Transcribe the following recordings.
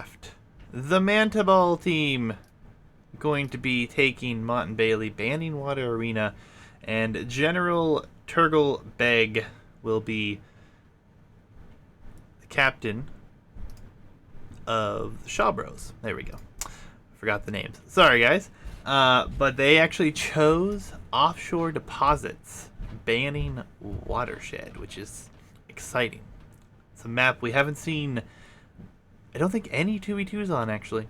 draft. The Mantaball team going to be taking Mont and Bailey, banning Water Arena, and General Turgle Beg will be the captain of the Shawbros. There we go. Forgot the names. Sorry, guys. But they actually chose Offshore Deposits, banning Watershed, which is exciting. It's a map we haven't seen, I don't think, any 2v2s on, actually.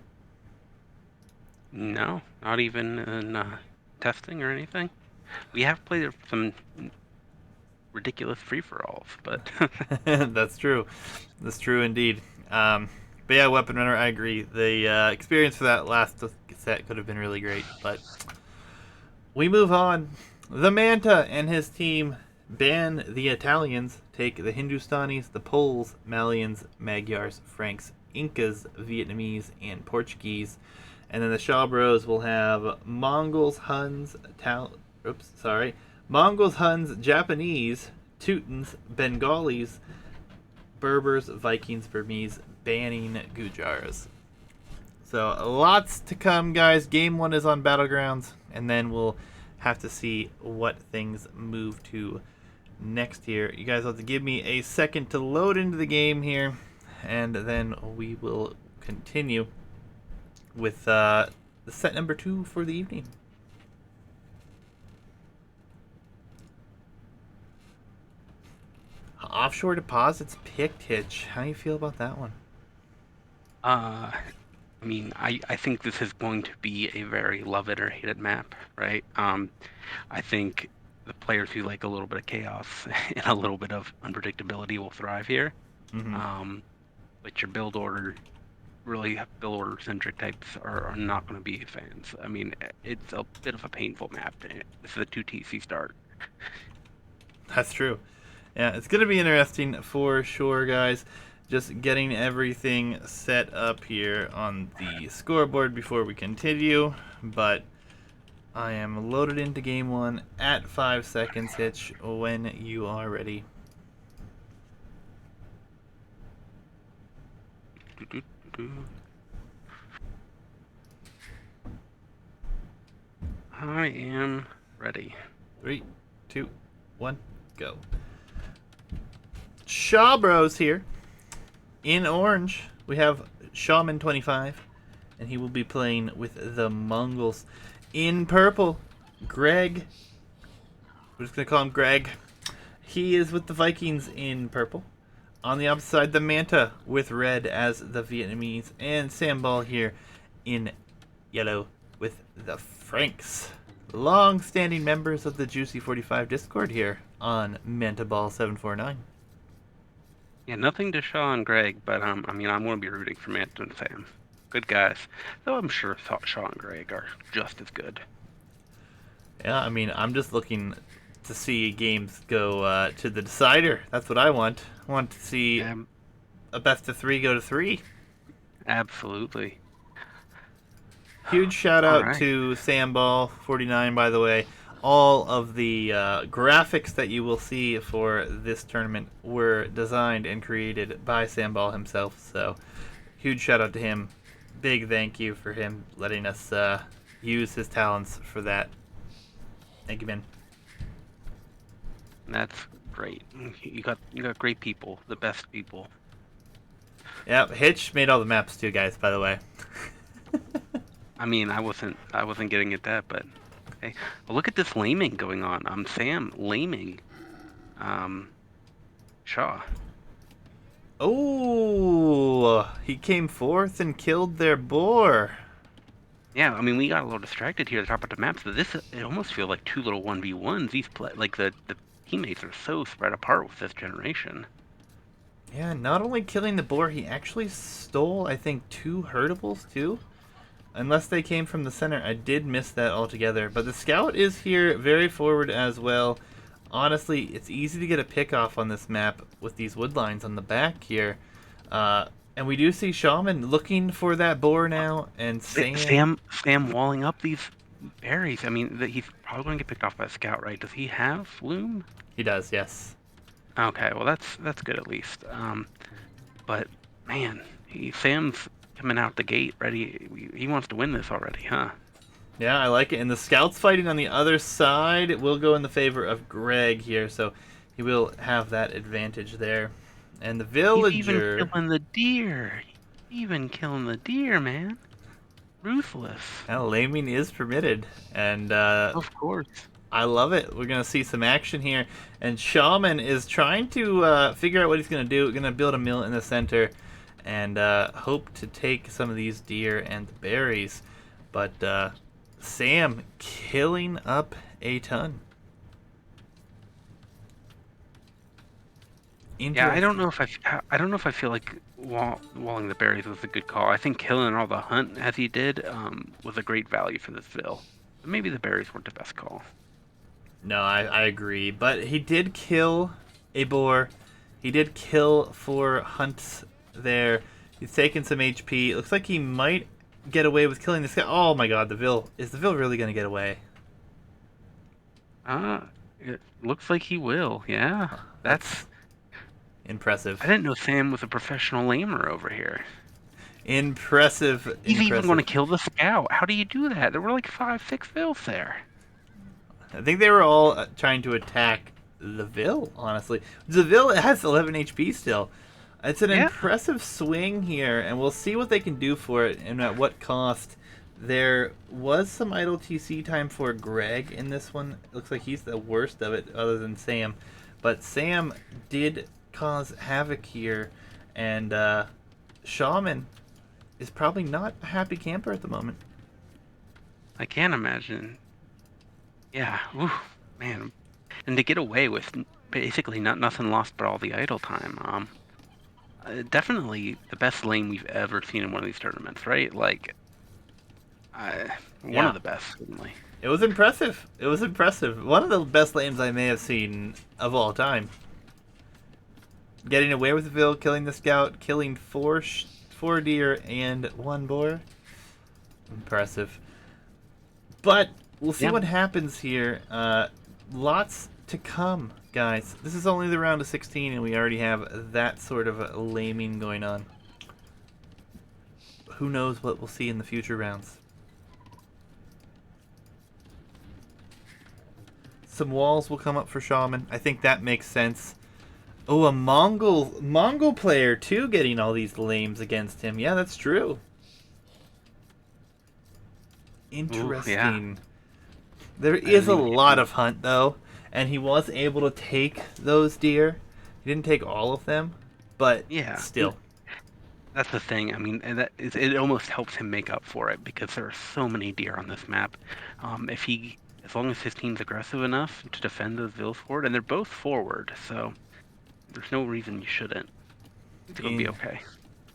No, not even in testing or anything. We have played some ridiculous free-for-alls, but... That's true. That's true indeed. But yeah, Weapon Runner, I agree. The experience for that last set could have been really great, but we move on. The Manta and his team ban the Italians, take the Hindustanis, the Poles, Malians, Magyars, Franks, Incas, Vietnamese, and Portuguese. And then the Shawbros will have Mongols, Huns, Mongols, Huns, Japanese, Teutons, Bengalis, Berbers, Vikings, Burmese, banning Gujars. So lots to come, guys. Game 1 is on Battlegrounds, and then we'll have to see what things move to next year. You guys have to give me a second to load into the game here, and then we will continue with the set number 2 for the evening. Offshore Deposits picked Hitch. How do you feel about that one? I mean, I think this is going to be a very love it or hate it map, right? I think the players who like a little bit of chaos and a little bit of unpredictability will thrive here. Mm-hmm. But your build order, really build order centric types are not going to be fans. I mean, it's a bit of a painful map. This is a 2 TC start. That's true. Yeah, it's going to be interesting for sure, guys. Just getting everything set up here on the scoreboard before we continue. But I am loaded into game 1 at 5 seconds, Hitch, when you are ready. I am ready. 3, 2, 1, go. Shawbros here. In orange, we have Shaman25, and he will be playing with the Mongols. In purple, Greg. We're just going to call him Greg. He is with the Vikings in purple. On the opposite side, the Manta with red as the Vietnamese. And Sambal here in yellow with the Franks. Long-standing members of the Juicy 45 Discord here on Mantaball749. Yeah, nothing to Shaw and Greg, but I mean, I'm going to be rooting for Manta and Sam. Good guys. Though I'm sure Shaw and Greg are just as good. Yeah, I mean, I'm just looking to see games go to the decider. That's what I want. I want to see a best of 3 go to 3. Absolutely. Huge shout out to Samball49, by the way. All of the graphics that you will see for this tournament were designed and created by Samball himself. So, huge shout out to him. Big thank you for him letting us use his talents for that. Thank you, man. That's great. You got great people, the best people. Yeah, Hitch made all the maps too, guys. By the way. I mean, I wasn't getting at that, but okay. Well, look at this laming going on. Sam laming Shaw. Oh, he came forth and killed their boar. Yeah, I mean, we got a little distracted here at the top of the map, so it almost feels like 2 little 1v1s. These the teammates are so spread apart with this generation. Yeah, not only killing the boar, he actually stole, I think, 2 herdables too. Unless they came from the center. I did miss that altogether. But the scout is here very forward as well. Honestly, it's easy to get a pick off on this map with these wood lines on the back here. And we do see Shaman looking for that boar now. And Sam walling up these berries. I mean, he's probably going to get picked off by a scout, right? Does he have loom? He does, yes. Okay, well that's good at least. But man, Sam's coming out the gate ready. He wants to win this already, huh? Yeah, I like it. And the scouts fighting on the other side will go in the favor of Greg here, so he will have that advantage there. And the He's even villager. killing the deer. Even killing the deer, man. Ruthless. Laming is permitted, and Of course. I love it. We're gonna see some action here, and Shaman is trying to figure out what he's gonna do. Gonna build a mill in the center, and hope to take some of these deer and the berries. But Sam killing up a ton. Yeah, I don't Interesting. know if I don't know if I feel like walling the berries was a good call. I think killing all the hunt as he did was a great value for this bill. But maybe the berries weren't the best call. No, I agree. But he did kill a boar. He did kill 4 hunts there. He's taken some HP. It looks like he might get away with killing this guy. Oh my god, the Vil. Is the Vil really going to get away? It looks like he will. Yeah, That's that's. impressive. I didn't know Sam was a professional lamer over here. Impressive. He's even going to Impressive. kill the scout. How do you do that? There were like 5, 6 Vils there. I think they were all trying to attack the Vil, honestly. The Vil has 11 HP still. It's an Yeah. impressive swing here, and we'll see what they can do for it and at what cost. There was some idle TC time for Greg in this one. It looks like he's the worst of it, other than Sam. But Sam did cause havoc here, and Shaman is probably not a happy camper at the moment. I can't imagine. Yeah. Ooh, man. And to get away with basically nothing lost but all the idle time. Definitely the best lane we've ever seen in one of these tournaments, right? Like, one Yeah. of the best, certainly. It was impressive. It was impressive. One of the best lanes I may have seen of all time. Getting away with the Vil, killing the scout, killing four deer and 1 boar. Impressive. But we'll see Yeah. what happens here. Lots to come, guys. This is only the round of 16, and we already have that sort of a laming going on. Who knows what we'll see in the future rounds. Some walls will come up for Shaman. I think that makes sense. Oh, a Mongol player too, getting all these lames against him. Yeah, that's true. Ooh, yeah. Interesting. There I is didn't a even lot of hunt though, and he was able to take those deer. He didn't take all of them, but Yeah. still. That's the thing. I mean, and it almost helps him make up for it because there are so many deer on this map. As long as his team's aggressive enough to defend those Vils forward, and they're both forward, so there's no reason you shouldn't. It's gonna be In, okay.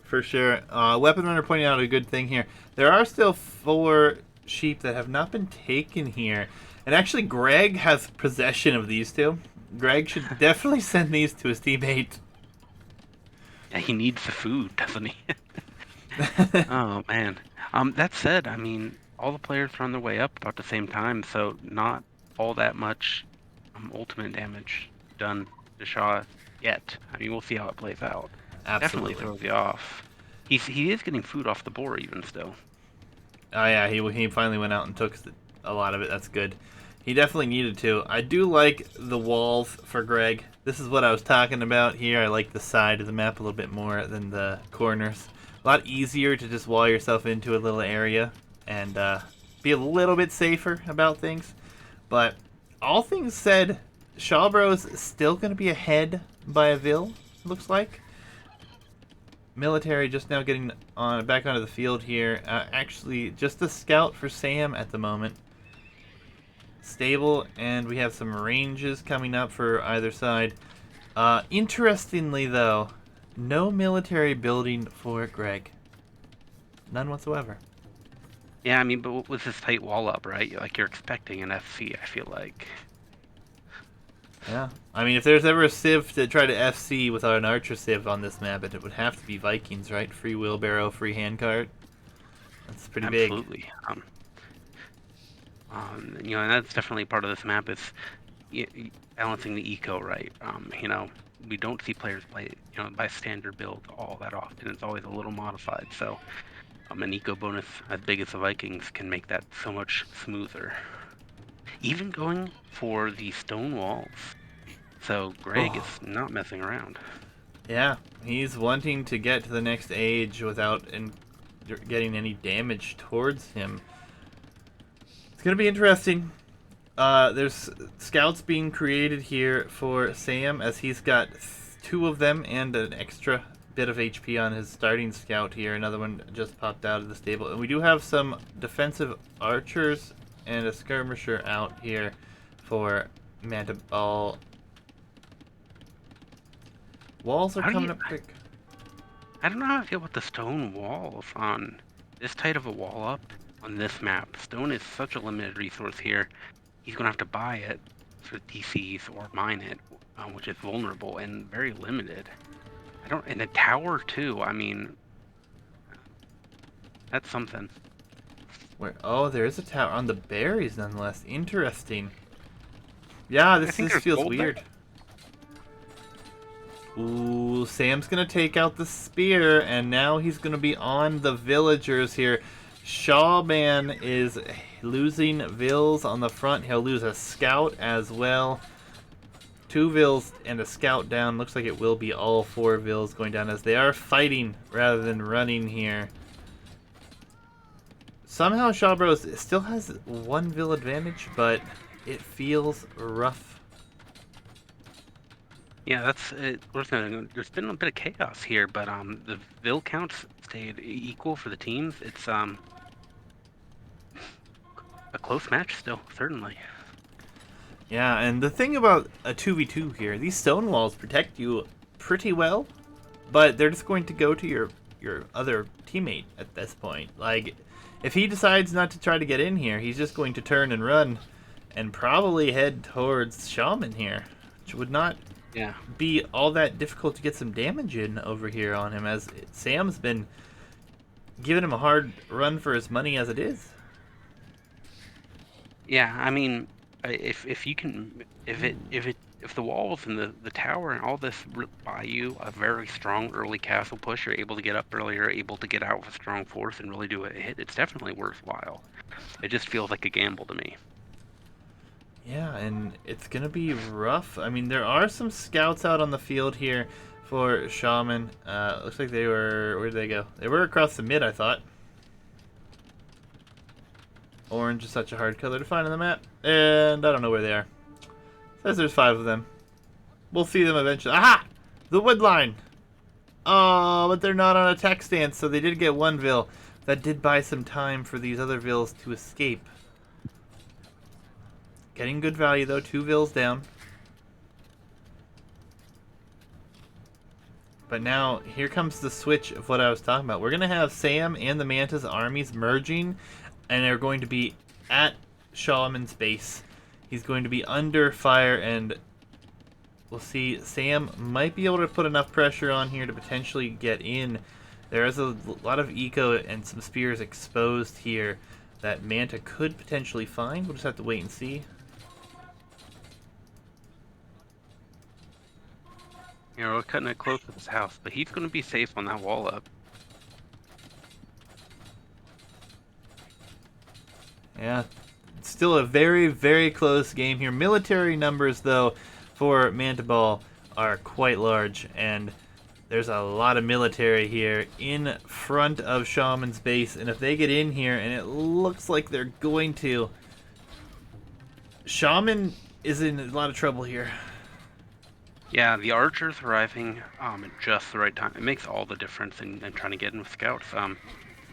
for sure. Weapon Runner pointing out a good thing here. There are still 4 sheep that have not been taken here. And actually, Greg has possession of these 2. Greg should definitely send these to his teammate. Yeah, he needs the food, doesn't he? Oh man. That said, I mean, all the players are on their way up about the same time, so not all that much ultimate damage done to Shaw yet. I mean, we'll see how it plays out. Definitely Absolutely. throws you off. He is getting food off the boar even still. Oh yeah, he finally went out and took a lot of it. That's good. He definitely needed to. I do like the walls for Greg. This is what I was talking about here. I like the side of the map a little bit more than the corners. A lot easier to just wall yourself into a little area and be a little bit safer about things. But all things said, Shawbros is still going to be ahead by a Vil, looks like. Military just now getting back onto the field here. Actually, just a scout for Sam at the moment. Stable, and we have some ranges coming up for either side. Interestingly, though, no military building for Greg. None whatsoever. Yeah, I mean, but with this tight wall up, right? Like you're expecting an FC, I feel like. Yeah. I mean, if there's ever a civ to try to FC without an archer civ on this map, it would have to be Vikings, right? Free wheelbarrow, free handcart. That's pretty big. Absolutely. And that's definitely part of this map is balancing the eco, right? We don't see players play, by standard build all that often. It's always a little modified. So An eco bonus as big as the Vikings can make that so much smoother. Even going for the stone walls. So Greg Oh, is not messing around. yeah. He's wanting to get to the next age without getting any damage towards him. It's going to be interesting. There's scouts being created here for Sam as he's got two of them and an extra bit of HP on his starting scout here. Another one just popped out of the stable. And we do have some defensive archers and a skirmisher out here for Mantaball. Walls are How do coming you? up quick. I don't know how I feel about the stone walls on this tight of a wall up on this map. Stone is such a limited resource here. He's gonna have to buy it for DCs or mine it, which is vulnerable and very limited. I don't, and a tower too. I mean, that's something. Where? Oh, there is a tower on the berries, nonetheless. Interesting. Yeah, I this think this there's feels gold there. weird. Ooh, Sam's gonna take out the spear, and now he's gonna be on the villagers here. Shawman is losing vills on the front. He'll lose a scout as well. Two vills and a scout down. Looks like it will be all four vills going down as they are fighting rather than running here. Somehow Shawbros still has one vill advantage, but it feels rough. Yeah, that's it. There's been a bit of chaos here, but the vill counts stayed equal for the teams. It's a close match still, certainly. Yeah, and the thing about a 2v2 here, these stone walls protect you pretty well, but they're just going to go to your other teammate at this point. Like, if he decides not to try to get in here, he's just going to turn and run and probably head towards Shaman here, which would not Yeah. be all that difficult to get some damage in over here on him, as Sam's been giving him a hard run for his money as it is. Yeah, I mean, if you can, if the walls and the tower and all this buy you a very strong early castle push, you're able to get up earlier, able to get out with strong force and really do a hit. It's definitely worthwhile. It just feels like a gamble to me. Yeah, and it's gonna be rough. I mean, there are some scouts out on the field here for Shaman. Looks like they were. Where did they go? They were across the mid, I thought. Orange is such a hard color to find on the map, and I don't know where they are. Says there's 5 of them. We'll see them eventually. Aha! The wood line. Oh, but they're not on attack stance, so they did get one vill. That did buy some time for these other vills to escape. Getting good value though, 2 vills down. But now, here comes the switch of what I was talking about. We're going to have Sam and the Manta's armies merging, and they're going to be at Shaman's base. He's going to be under fire, and we'll see. Sam might be able to put enough pressure on here to potentially get in. There is a lot of eco and some spears exposed here that Manta could potentially find. We'll just have to wait and see. You know, we're cutting it close to his house, but he's going to be safe on that wall up. Yeah, it's still a very, very close game here. Military numbers, though, for Mantaball are quite large, and there's a lot of military here in front of Shaman's base, and if they get in here, and it looks like they're going to, Shaman is in a lot of trouble here. Yeah, the archers arriving at just the right time. It makes all the difference in trying to get in with scouts. The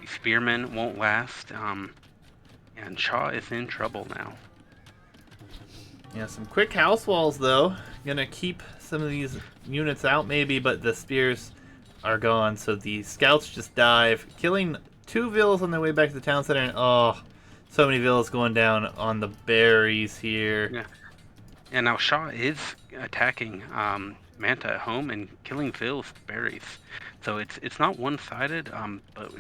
spearmen won't last, and Shaw is in trouble now. Yeah, some quick house walls, though. Gonna keep some of these units out, maybe, but the spears are gone, so the scouts just dive, killing 2 vills on their way back to the town center, and oh, so many vills going down on the berries here. Yeah. And now Shaw is attacking Manta at home and killing vills with berries. So it's not one-sided, but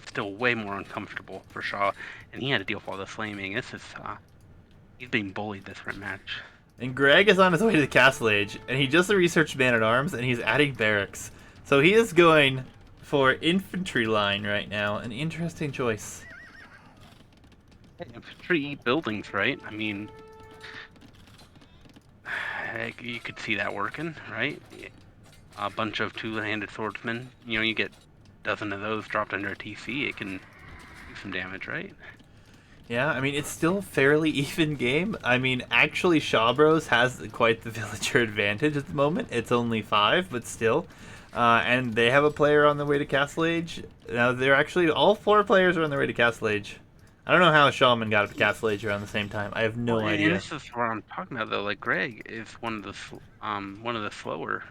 still way more uncomfortable for Shaw. And he had to deal with all the flaming. This is he's being bullied this match. And Greg is on his way to the castle age, and he just researched man-at-arms, and he's adding barracks. So he is going for infantry line right now. An interesting choice. Infantry buildings, right? I mean, heck, you could see that working, right? A bunch of two-handed swordsmen. You know, you get a dozen of those dropped under a TC, it can do some damage, right? Yeah, I mean, it's still a fairly even game. I mean, actually, Shawbros has quite the villager advantage at the moment. It's only 5, but still. And they have a player on the way to Castle Age. Now, they're actually, all 4 players are on their way to Castle Age. I don't know how Shaman got up to Castle Age around the same time. I have no Well, and idea. this is what I'm talking about, though. Like Greg is one of the slower,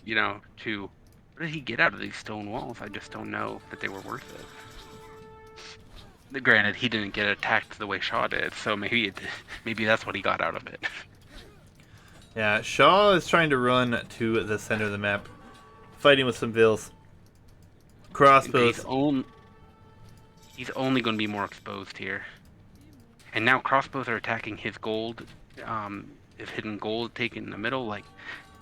you know. To what did he get out of these stone walls? I just don't know that they were worth it. Granted, he didn't get attacked the way Shaw did, so maybe that's what he got out of it. Yeah, Shaw is trying to run to the center of the map, fighting with some Vills. Crossbows. He's only going to be more exposed here. And now crossbows are attacking his gold, his hidden gold taken in the middle. Like,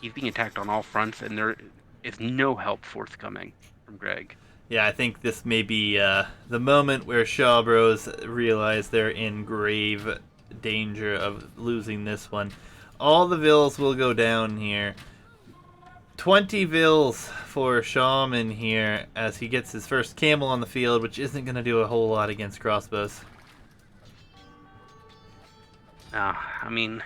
he's being attacked on all fronts, and there is no help forthcoming from Greg. Yeah, I think this may be the moment where Shawbros realize they're in grave danger of losing this one. All the Vills will go down here. 20 Vills for Shaman here as he gets his first camel on the field, which isn't going to do a whole lot against crossbows. I mean,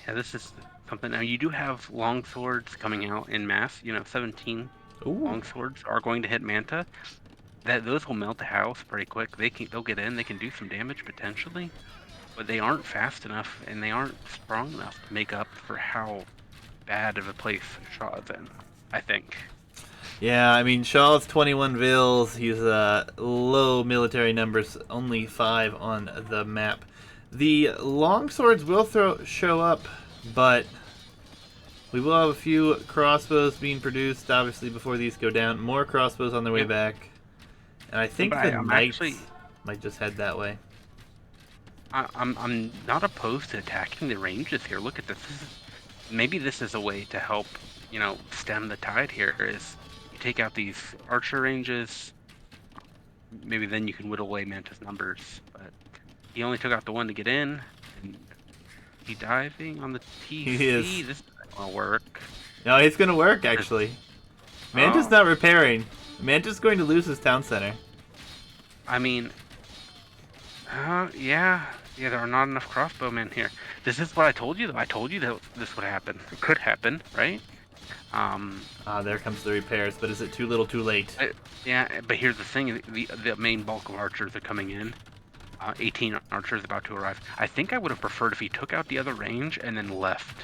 yeah, this is something. Now, you do have long swords coming out in mass. You know, 17 Ooh. long swords are going to hit Manta. Those will melt the house pretty quick. They'll get in. They can do some damage potentially, but they aren't fast enough and they aren't strong enough to make up for how bad of a place Shaw is in, I think. Yeah, I mean, Shaw's 21 Vills. He's low military numbers, only 5 on the map. The longswords will show up, but we will have a few crossbows being produced, obviously, before these go down. More crossbows on their way back. And I think the knights might just head that way. I'm not opposed to attacking the ranges here. Look at this. Maybe this is a way to help, you know, stem the tide here. Is you take out these archer ranges, maybe then you can whittle away Manta's numbers. But he only took out the one to get in. And he diving on the TC. He is. This isn't gonna work. No, it's going to work, actually. Manta's not repairing. Manta's going to lose his town center. I mean, yeah, there are not enough crossbowmen here. This is what I told you, though. I told you that this would happen. It could happen, right? There comes the repairs, but is it too little too late? Yeah, but here's the thing. The main bulk of archers are coming in. 18 archers about to arrive. I think I would have preferred if he took out the other range and then left.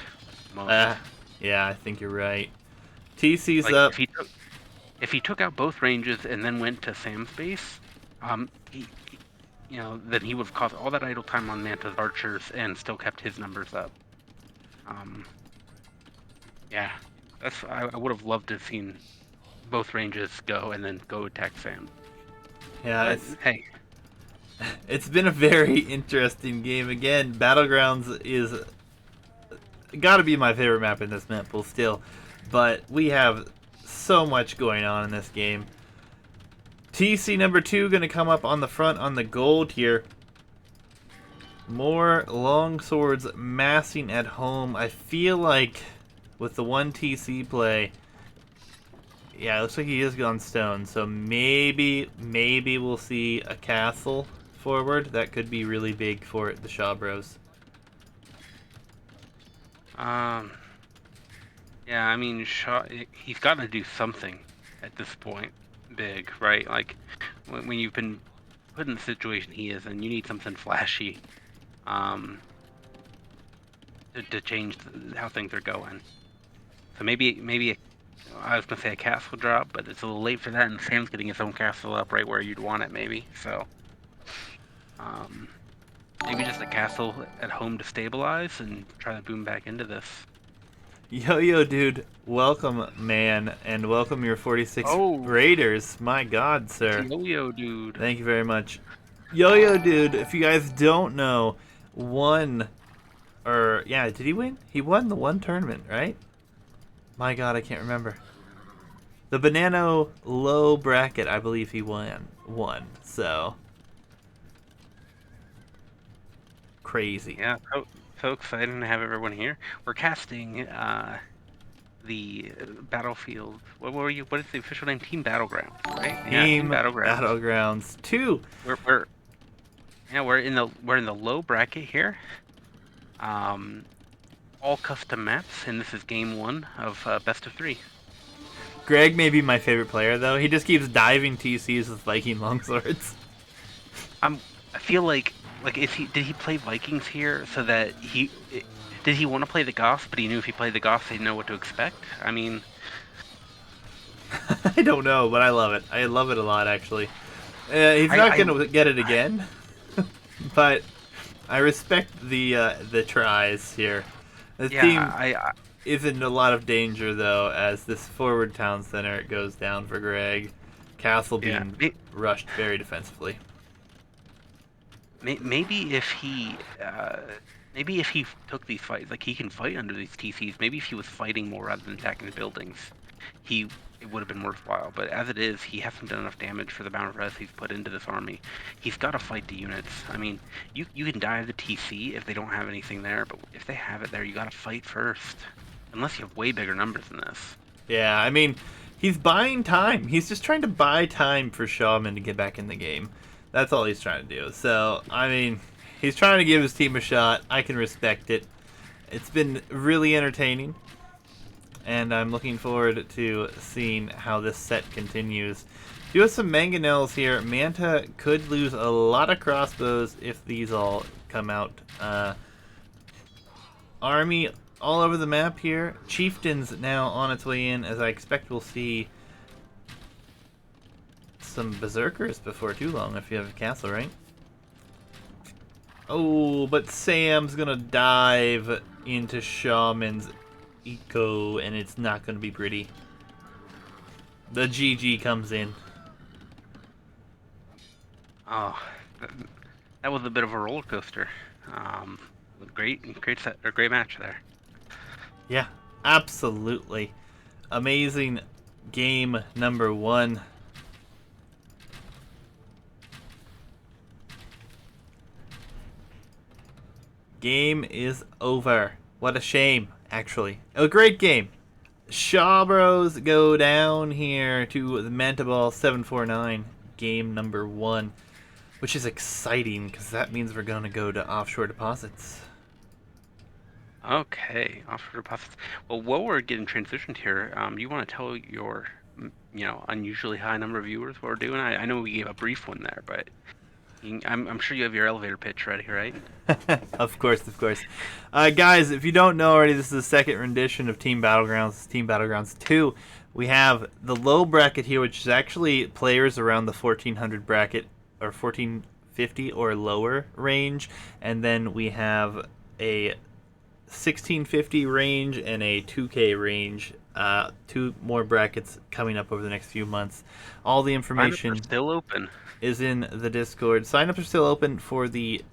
Yeah, I think you're right. TC's like, up. If he took out both ranges and then went to Sam's base, then he would have caused all that idle time on Manta's archers and still kept his numbers up. Yeah, I would have loved to have seen both ranges go and then go attack Sam. Yeah, hey, it's been a very interesting game. Again, Battlegrounds is gotta be my favorite map in this map pool still, but we have so much going on in this game. TC number 2 going to come up on the front on the gold here. More long swords massing at home. I feel like with the one TC play, yeah, it looks like he is gone stone. So maybe we'll see a castle forward. That could be really big for the Shawbros. Yeah, I mean, he's got to do something at this point big, right? Like, when you've been put in the situation he is in, you need something flashy to change how things are going. So maybe I was going to say a castle drop, but it's a little late for that, and Sam's getting his own castle up right where you'd want it, maybe. So, maybe just a castle at home to stabilize and try to boom back into this. Yo, dude, welcome, man, and welcome your 46 Raiders. My God, sir. Yo, dude. Thank you very much. Yo, dude, if you guys don't know, did he win? He won the one tournament, right? My God, I can't remember. The Banano low bracket, I believe he won. So crazy. Yeah, so exciting to have everyone here. We're casting the Battlefield. What were you? What is the official name? Team Battlegrounds, right? Yeah, Team Team Battlegrounds. Battlegrounds 2. We're yeah, we're in the low bracket here. Um, all custom maps, and this is game 1 of best of 3. Greg may be my favorite player though. He just keeps diving TCs with Viking longswords. I feel like is he did he play Vikings here so that did he want to play the Goths, but he knew if he played the Goths he'd know what to expect? I mean, I don't know, but I love it. I love it a lot actually. He's not going to get it again, but I respect the tries here. The team is in a lot of danger though, as this forward town center goes down for Greg. Castle being rushed very defensively. Maybe if he took these fights, like he can fight under these TCs. Maybe if he was fighting more rather than attacking the buildings, it would have been worthwhile. But as it is, he hasn't done enough damage for the amount of res he's put into this army. He's got to fight the units. I mean, you can dive the TC if they don't have anything there, but if they have it there, you got to fight first. Unless you have way bigger numbers than this. Yeah, I mean, he's buying time. He's just trying to buy time for Shawman to get back in the game. That's all he's trying to do. So, I mean, he's trying to give his team a shot. I can respect it. It's been really entertaining. And I'm looking forward to seeing how this set continues. Do have some mangonels here. Manta could lose a lot of crossbows if these all come out. Army all over the map here. Chieftain's now on its way in, as I expect we'll see some berserkers before too long if you have a castle, right? Oh, but Sam's gonna dive into Shaman's eco, and it's not gonna be pretty. The GG comes in. Oh, that was a bit of a roller coaster. Great match there. Yeah, absolutely. Amazing game number 1. Game is over. What a shame, actually. A great game. Shawbros go down here to the Mantaball749, game number 1, which is exciting because that means we're going to go to offshore deposits. Okay, offshore deposits. Well, while we're getting transitioned here, you want to tell your, unusually high number of viewers what we're doing? I know we gave a brief one there, but I'm sure you have your elevator pitch ready, right? Of course. Guys, if you don't know already, this is the second rendition of Team Battlegrounds, Team Battlegrounds 2. We have the low bracket here, which is actually players around the 1400 bracket, or 1450 or lower range. And then we have a 1650 range and a 2K range. 2 more brackets coming up over the next few months. All the information still open. Is in the Discord. Sign-ups are still open for the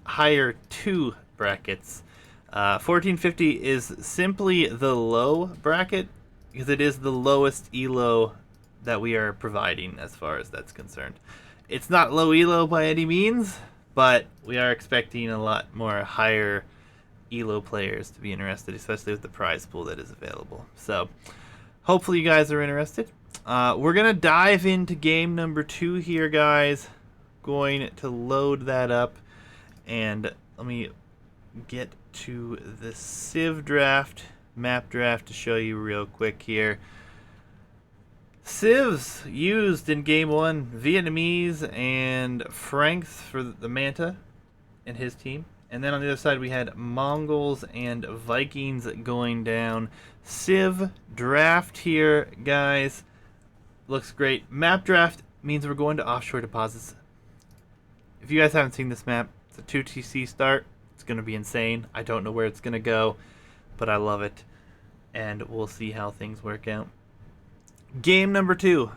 higher 2 brackets. 1450 is simply the low bracket because it is the lowest elo that we are providing as far as that's concerned. It's not low elo by any means, but we are expecting a lot more higher elo players to be interested, especially with the prize pool that is available. So hopefully you guys are interested. We're going to dive into game number 2 here, guys. Going to load that up. And let me get to the Civ draft, map draft to show you real quick here. Civs used in game 1, Vietnamese and Franks for the Manta and his team. And then on the other side we had Mongols and Vikings going down. Civ draft here, guys. Looks great. Map draft means we're going to offshore deposits. If you guys haven't seen this map, it's a 2TC start. It's going to be insane. I don't know where it's going to go, but I love it. And we'll see how things work out. Game number 2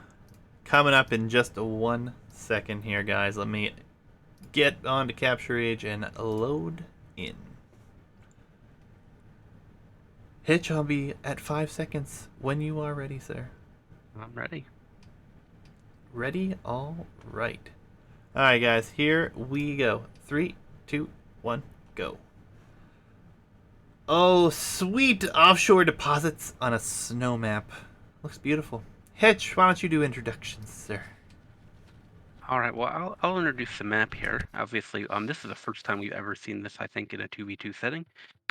coming up in just 1 second here, guys. Let me get on to Capture Age and load in. Hitch, I'll be at 5 seconds when you are ready, sir. I'm ready. Ready? All right. All right, guys. Here we go. 3, 2, 1, go. Oh, sweet offshore deposits on a snow map. Looks beautiful. Hitch, why don't you do introductions, sir? All right, well, I'll introduce the map here. Obviously, this is the first time we've ever seen this, I think, in a 2v2 setting.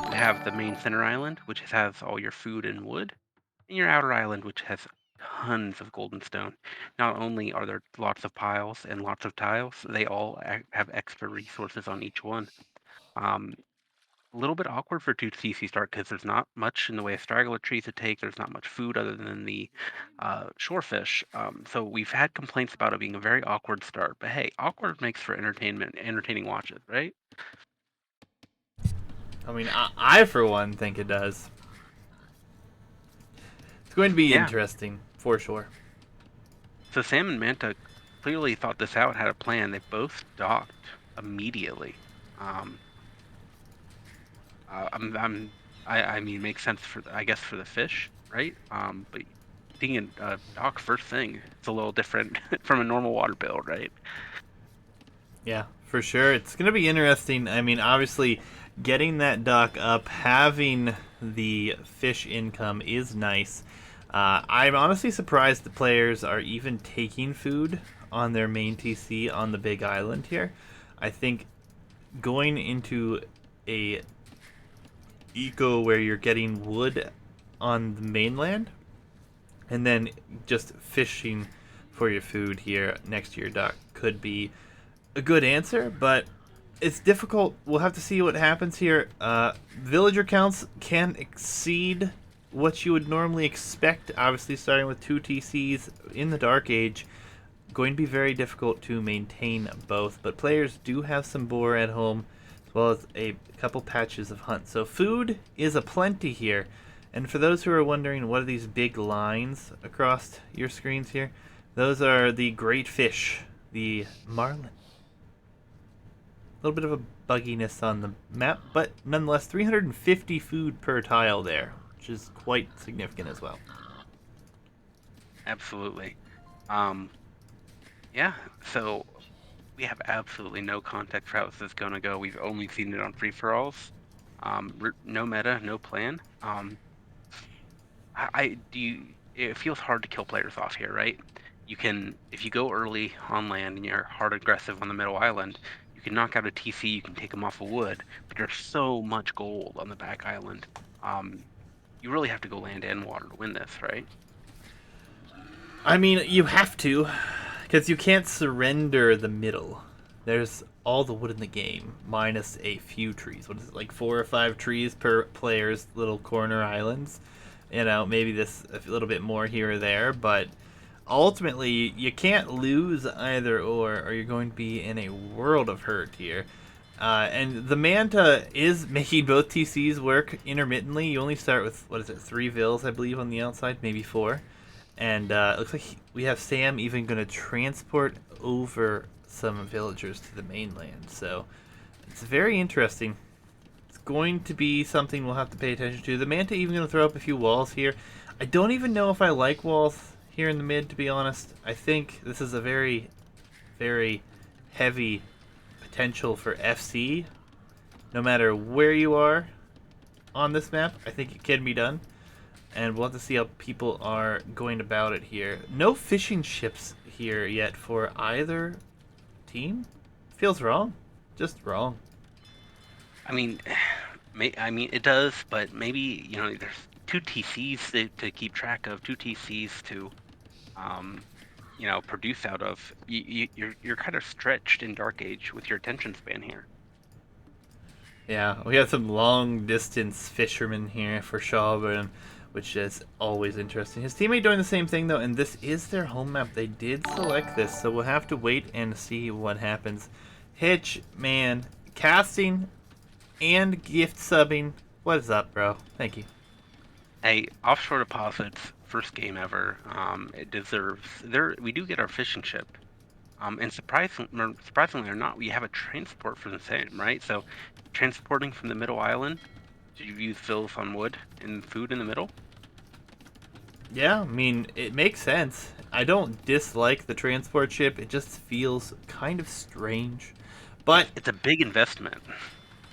You have the main center island, which has all your food and wood, and your outer island, which has tons of golden stone. Not only are there lots of piles and lots of tiles, they all have extra resources on each one. Um, a little bit awkward for 2TC start because there's not much in the way of straggler trees to take. There's not much food other than the shorefish. So we've had complaints about it being a very awkward start. But hey, awkward makes for entertaining watches, right? I mean, I for one think it does. It's going to be Yeah. interesting for sure. So Sam and Manta clearly thought this out, had a plan. They both docked immediately. Um, I mean, makes sense for I guess for the fish, right? But being a dock first thing, it's a little different from a normal water bill, right? Yeah, for sure. It's going to be interesting. I mean, obviously, getting that dock up, having the fish income is nice. I'm honestly surprised the players are even taking food on their main TC on the big island here. I think going into a eco where you're getting wood on the mainland and then just fishing for your food here next to your dock could be a good answer, but it's difficult. We'll have to see what happens here. Villager counts can exceed what you would normally expect. Obviously, starting with 2 TCs in the Dark Age, going to be very difficult to maintain both. But players do have some boar at home, as well as a couple patches of hunt. So food is a plenty here. And for those who are wondering, what are these big lines across your screens here? Those are the great fish, the marlin. A little bit of a bugginess on the map, but nonetheless, 350 food per tile there, which is quite significant as well. Absolutely. Um, yeah. So we have absolutely no context for how this is gonna go. We've only seen it on free for alls. No meta, no plan. I do. It feels hard to kill players off here, right? You can, if you go early on land and you're hard aggressive on the middle island, you can knock out a TC, you can take them off of wood, but there's so much gold on the back island. You really have to go land and water to win this, right? I mean, you have to, because you can't surrender the middle. There's all the wood in the game, minus a few trees. What is it, like 4 or 5 trees per player's little corner islands? You know, maybe this a little bit more here or there, but ultimately you can't lose either or you're going to be in a world of hurt here. And the Manta is making both TCs work intermittently. You only start with, what is it, 3 vills, I believe, on the outside, maybe 4. And it looks like we have Sam even going to transport over some villagers to the mainland. So it's very interesting. It's going to be something we'll have to pay attention to. The Manta even going to throw up a few walls here. I don't even know if I like walls here in the mid, to be honest. I think this is a very, very heavy potential for FC. No matter where you are on this map, I think it can be done. And we'll have to see how people are going about it here. No fishing ships here yet for either team. Feels wrong. Just wrong. I mean, it does, but maybe there's 2 TCs to keep track of, 2 TCs to produce out of. You're kind of stretched in Dark Age with your attention span here. Yeah, we have some long distance fishermen here for Shawbros, which is always interesting. His teammate doing the same thing though, and this is their home map. They did select this, so we'll have to wait and see what happens. Hitch, man, casting and gift subbing. What is up, bro? Thank you. Hey, offshore deposits, first game ever. It deserves. We do get our fishing ship. And surprisingly or not, we have a transport for the same, right? So, transporting from the middle island. Did you use fills on wood and food in the middle? Yeah, I mean, it makes sense. I don't dislike the transport ship. It just feels kind of strange. But It's a big investment.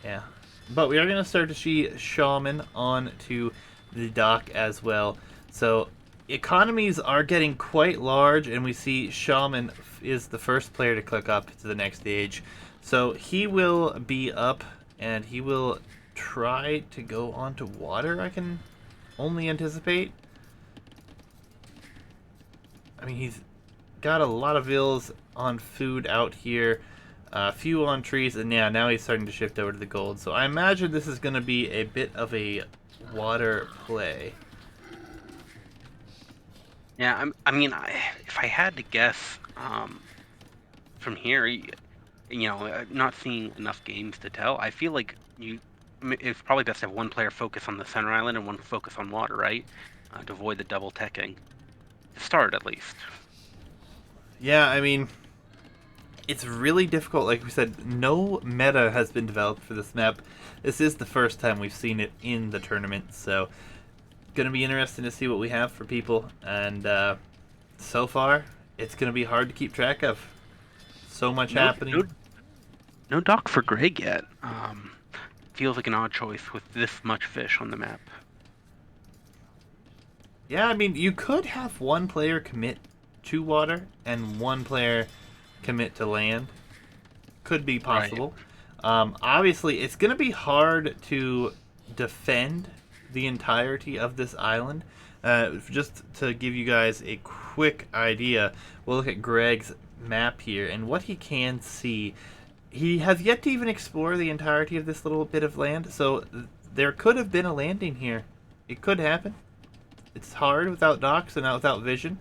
yeah. But we are going to start to see Shaman on to the dock as well. So economies are getting quite large, and we see Shaman is the first player to click up to the next stage. So he will be up, and he will try to go onto water, I can only anticipate. I mean, he's got a lot of ills on food out here, a few on trees, and yeah, now he's starting to shift over to the gold. So I imagine this is going to be a bit of a water play. Yeah, if I had to guess, from here, not seeing enough games to tell, I feel like it's probably best to have one player focus on the center island and one focus on water, right? To avoid the double teching. To start, at least. Yeah, I mean, it's really difficult. Like we said, no meta has been developed for this map. This is the first time we've seen it in the tournament, so going to be interesting to see what we have for people. And so far, it's going to be hard to keep track of. So much No, happening. no dock for Greg yet. Feels like an odd choice with this much fish on the map. Yeah, I mean, you could have one player commit to water and one player commit to land. Could be Right. possible. Obviously, it's going to be hard to defend the entirety of this island. Just to give you guys a quick idea, we'll look at Greg's map here and what he can see. He has yet to even explore the entirety of this little bit of land, so there could have been a landing here. It could happen. It's hard without docks and without vision.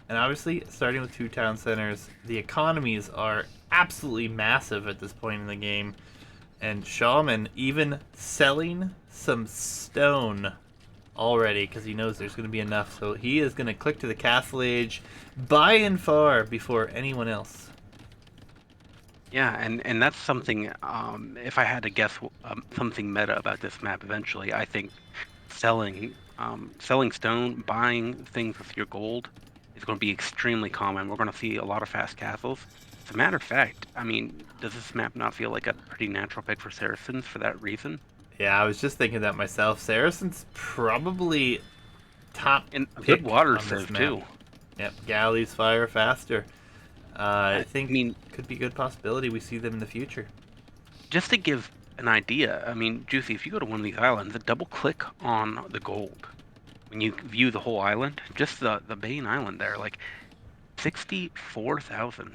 And obviously, starting with two town centers, the economies are absolutely massive at this point in the game. And Shaman even selling some stone already because he knows there's going to be enough. So he is going to click to the Castle Age by and far before anyone else. Yeah, and that's something. If I had to guess something meta about this map, eventually, I think selling stone, buying things with your gold is going to be extremely common. We're going to see a lot of fast castles. As a matter of fact, I mean, does this map not feel like a pretty natural pick for Saracens for that reason? Yeah, I was just thinking that myself. Saracen's probably top And a good pick water on this sieve map. too. Yep, galleys fire faster. I I think mean, could be a good possibility we see them in the future. just to give an idea, I mean, Juicy, if you go to one of these islands, double click on the gold. When you view the whole island, just the main island there, like 64,000.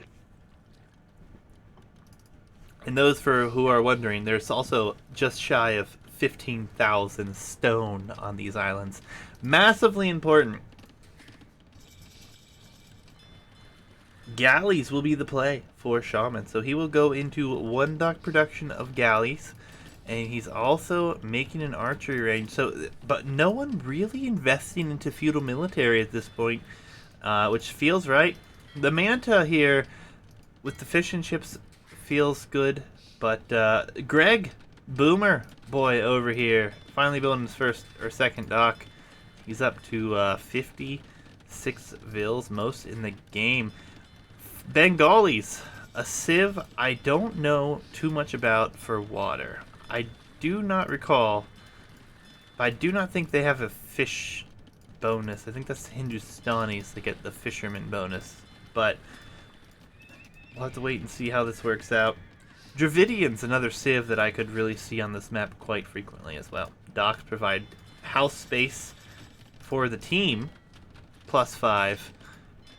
And those for who are wondering, there's also just shy of 15,000 stone on these islands. Massively important. Galleys will be the play for Shaman. So he will go into one dock production of galleys. And he's also making an archery range. So, but no one really investing into feudal military at this point, which feels right. The Manta here with the fishing ships feels good, but Greg Boomer boy over here finally building his first or second dock. He's up to 56 vills, most in the game. Bengalis, a civ I don't know too much about for water. I do not recall, but I do not think they have a fish bonus. I think that's the Hindustanis that get the fisherman bonus. But we'll have to wait and see how this works out. Dravidian's another civ that I could really see on this map quite frequently as well. Docks provide house space for the team, +5,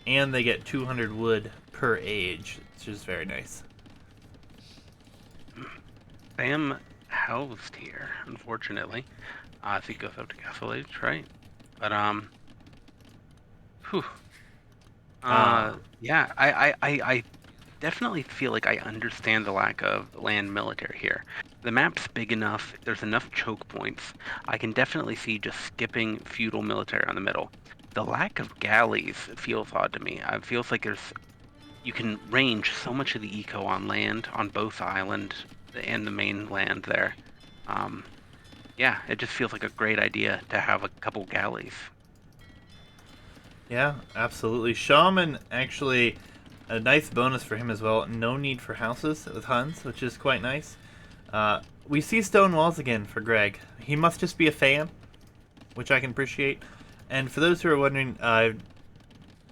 and they get 200 wood per age, which is very nice. Sam housed here, unfortunately. I think it goes up to Castle Age, right? But whew. Yeah, I definitely feel like I understand the lack of land military here. The map's big enough, there's enough choke points. I can definitely see just skipping feudal military on the middle. The lack of galleys feels odd to me. It feels like you can range so much of the eco on land on both island and the mainland there. Yeah, it just feels like a great idea to have a couple galleys. Yeah, absolutely. Shaman, actually, a nice bonus for him as well. No need for houses with Huns, which is quite nice. We see stone walls again for Greg. He must just be a fan, which I can appreciate. And for those who are wondering,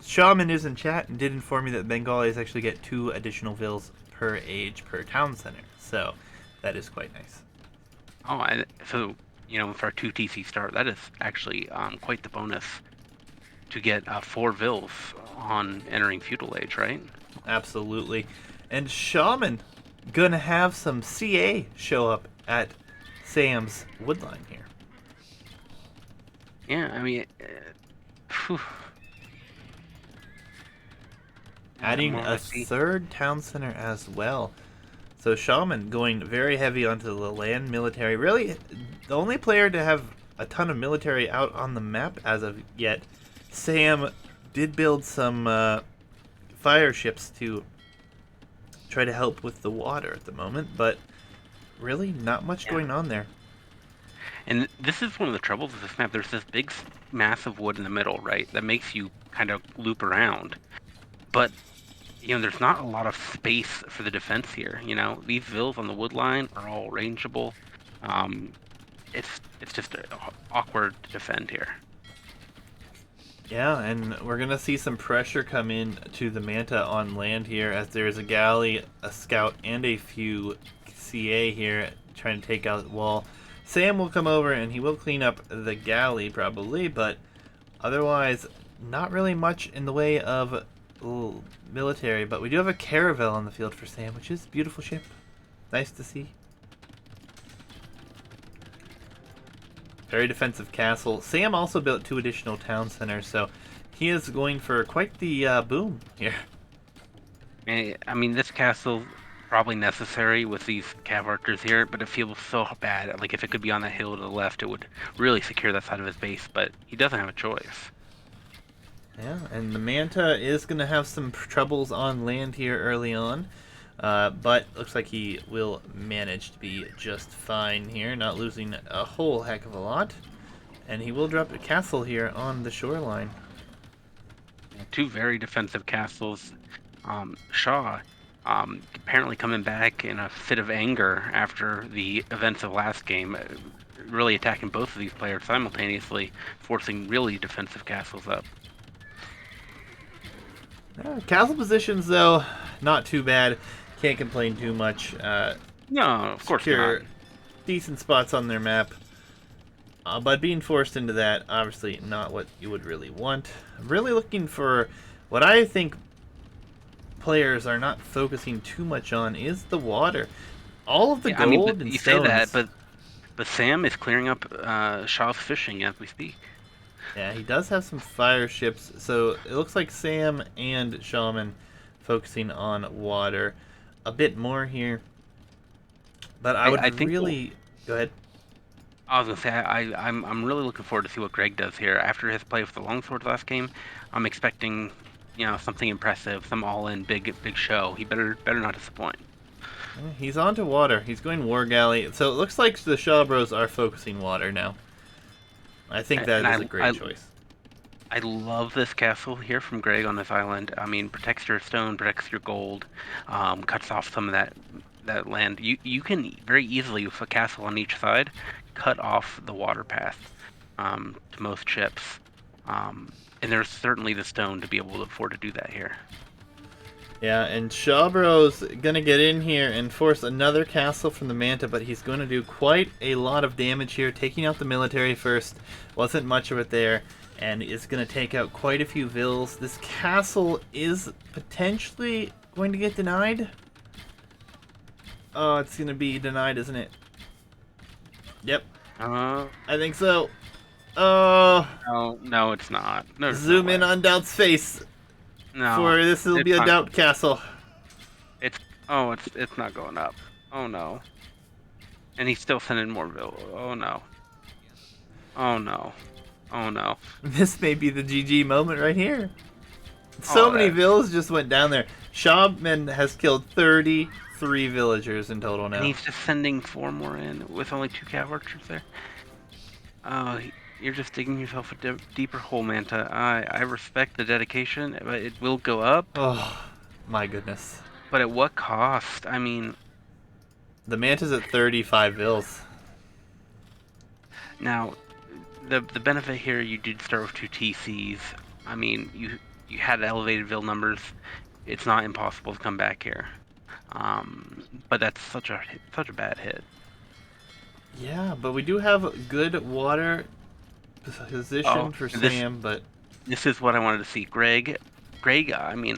Shaman is in chat and did inform me that Bengalis actually get 2 additional vills per age per town center. So that is quite nice. Oh, and so for our 2 TC start, that is actually quite the bonus to get 4 vills on entering feudal age, right? Absolutely. And Shaman gonna have some CA show up at Sam's Woodline here. Yeah, I mean, phew. Adding More a let's see. 3rd town center as well. So Shaman going very heavy onto the land military. Really, the only player to have a ton of military out on the map as of yet. Sam did build some fire ships to try to help with the water at the moment, but really not much Yeah. going on there. And this is one of the troubles with this map. There's this big mass of wood in the middle, right? That makes you kind of loop around. But there's not a lot of space for the defense here. These vills on the wood line are all rangeable. It's just awkward to defend here. Yeah, and we're going to see some pressure come in to the Manta on land here as there's a galley, a scout, and a few CA here trying to take out the wall. Sam will come over and he will clean up the galley probably, but otherwise not really much in the way of military. But we do have a caravel on the field for Sam, which is a beautiful ship. Nice to see. Very defensive castle. Sam also built 2 additional town centers, so he is going for quite the boom here. I mean, this castle probably necessary with these cav archers here, but it feels so bad. Like if it could be on that hill to the left, it would really secure that side of his base. But he doesn't have a choice. Yeah, and the Manta is going to have some troubles on land here early on. But looks like he will manage to be just fine here, not losing a whole heck of a lot. And he will drop a castle here on the shoreline. 2 very defensive castles. Shaw apparently coming back in a fit of anger after the events of last game, really attacking both of these players simultaneously, forcing really defensive castles up. Castle positions, though, not too bad. Can't complain too much. No, of course not. Decent spots on their map. But being forced into that, obviously not what you would really want. I'm really looking for what I think players are not focusing too much on is the water. All of the gold and you stones. say that, but Sam is clearing up Shaw's fishing as we speak. Yeah, he does have some fire ships, so it looks like Sam and Shaman focusing on water a bit more here. But I think really go ahead. I was gonna say I'm really looking forward to see what Greg does here after his play with the longsword last game. I'm expecting something impressive, some all-in big show. He better not disappoint. He's on to water. He's going war galley. So it looks like the Shawbros are focusing water now. I think that is a great choice. I love this castle here from Greg on this island. I mean, protects your stone, protects your gold, cuts off some of that land. You can very easily, with a castle on each side, cut off the water path to most ships. And there's certainly the stone to be able to afford to do that here. Yeah, and Shawbro's gonna get in here and force another castle from the Manta, but he's going to do quite a lot of damage here, taking out the military first. Wasn't much of it there, and is going to take out quite a few vills. This castle is potentially going to get denied. Oh, it's going to be denied, isn't it? Yep. I think so. Oh. No, it's not. Zoom in on Doubt's face. No. For this will be a Doubt castle. It's not going up. Oh no. And he's still sending more vills. Oh no. Oh no. Oh no. This may be the GG moment right here. So many vills just went down there. Shaman has killed 33 villagers in total now. And he's just sending 4 more in with only 2 cav archers there. You're just digging yourself a deeper hole, Manta. I respect the dedication, but it will go up. Oh, my goodness. But at what cost? I mean, The Manta's at 35 Vils. now the benefit here, you did start with 2 TCs. I mean, you had elevated Vil numbers. It's not impossible to come back here. But that's such a bad hit. Yeah, but we do have good water position for Sam, but This is what I wanted to see. Greg, I mean,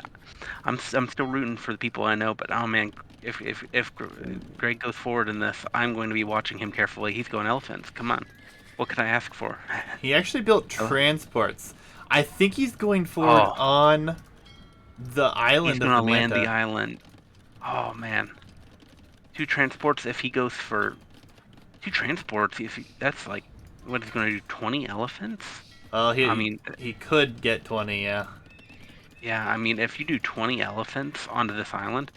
I'm still rooting for the people I know, but oh man, if Greg goes forward in this, I'm going to be watching him carefully. He's going elephants. Come on, what can I ask for? he actually built transports. I think he's going forward Oh, on the he's island of gonna the land Manta. the island. Oh man, 2 transports. If he goes for 2 transports, that's like what he's going to do. 20 elephants. Oh, I mean, he could get 20, yeah. yeah. I mean, if you do 20 elephants onto this island,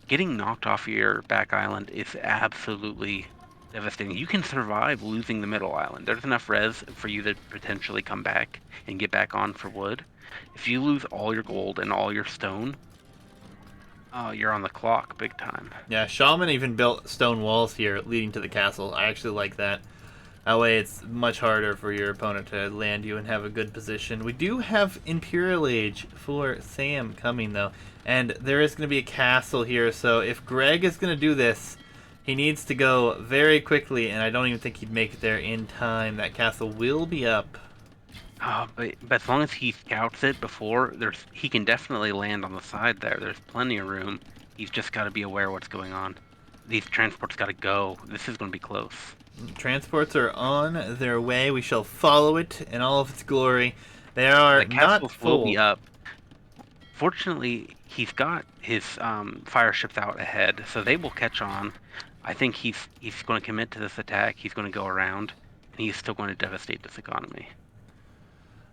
getting knocked off your back island is absolutely devastating. You can survive losing the middle island. There's enough res for you to potentially come back and get back on for wood. If you lose all your gold and all your stone, you're on the clock big time. Yeah, Shaman even built stone walls here leading to the castle. I actually like that. That way it's much harder for your opponent to land you and have a good position. We do have Imperial Age for Sam coming, though. And there is going to be a castle here, so if Greg is going to do this, he needs to go very quickly, and I don't even think he'd make it there in time. That castle will be up. But as long as he scouts it before, he can definitely land on the side there. There's plenty of room. He's just got to be aware of what's going on. These transports got to go. This is going to be close. Transports are on their way. We shall follow it in all of its glory. They are The not castles full. will be up. Fortunately, he's got his fire ships out ahead, so they will catch on. I think he's going to commit to this attack. He's going to go around, and he's still going to devastate this economy.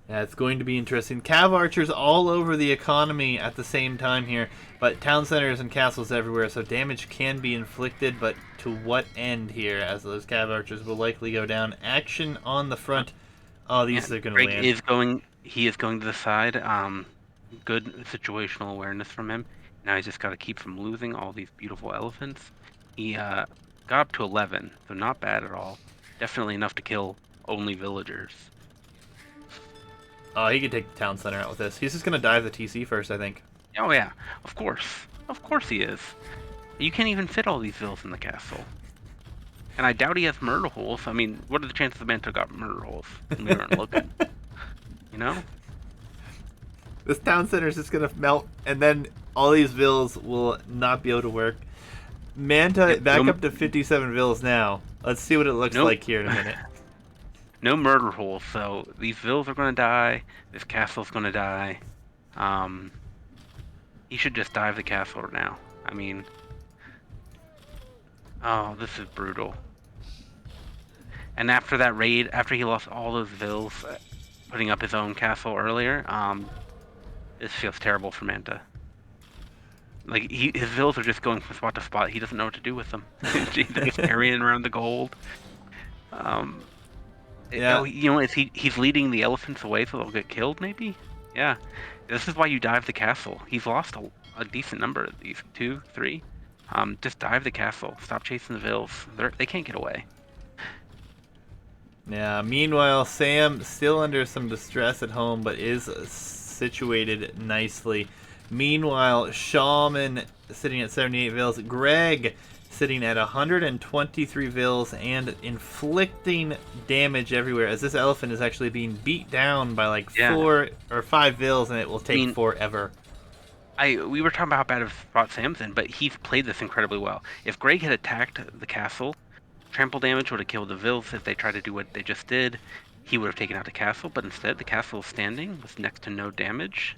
Yeah, it's going to be interesting. Cav archers all over the economy at the same time here, but town centers and castles everywhere, so damage can be inflicted, but to what end here, as those cav archers will likely go down. Action on the front. Oh, these are going to land. He is going to the side. Good situational awareness from him. Now he's just got to keep from losing all these beautiful elephants. He got up to 11, so not bad at all. Definitely enough to kill only villagers. Oh, he could take the town center out with this. He's just going to dive the TC first, I think. Oh yeah, of course. Of course he is. You can't even fit all these villas in the castle. And I doubt he has murder holes. I mean, what are the chances the Manto got murder holes when we weren't looking? You know? This town center is just going to melt, and then all these vills will not be able to work. Manta back up to 57 vills now. Let's see what it looks like here in a minute. No murder holes, so these vills are going to die. This castle's going to die. He should just dive the castle now. I mean, oh, this is brutal. And after that raid, after he lost all those vills, putting up his own castle earlier, this feels terrible for Manta. Like, his vills are just going from spot to spot. He doesn't know what to do with them. They're just carrying around the gold. Yeah. You know, he's leading the elephants away so they'll get killed, maybe? Yeah. This is why you dive the castle. He's lost a decent number of these. 2, 3. Just dive the castle. Stop chasing the vills. They can't get away. Yeah, meanwhile, Sam still under some distress at home, but is situated nicely. Meanwhile, Shaman sitting at 78 vills. Greg sitting at 123 vills and inflicting damage everywhere, as this elephant is actually being beat down by like 4 or 5 vills, and it will take forever. We were talking about how bad of a spot Sam's in, but he's played this incredibly well. If Greg had attacked the castle, trample damage would have killed the vills. If they tried to do what they just did, he would have taken out the castle, but instead the castle is standing with next to no damage.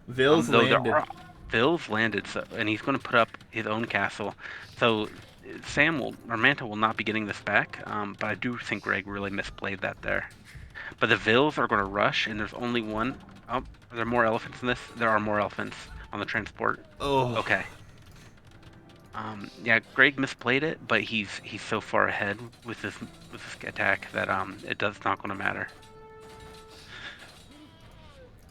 Vills landed. Vills landed, and he's going to put up his own castle. So Manta will not be getting this back, but I do think Greg really misplayed that there. But the vills are going to rush, and there's only one. Oh, are there more elephants in this? There are more elephants on the transport. Oh. Okay. Yeah, Greg misplayed it, but he's so far ahead with this attack that it's not going to matter.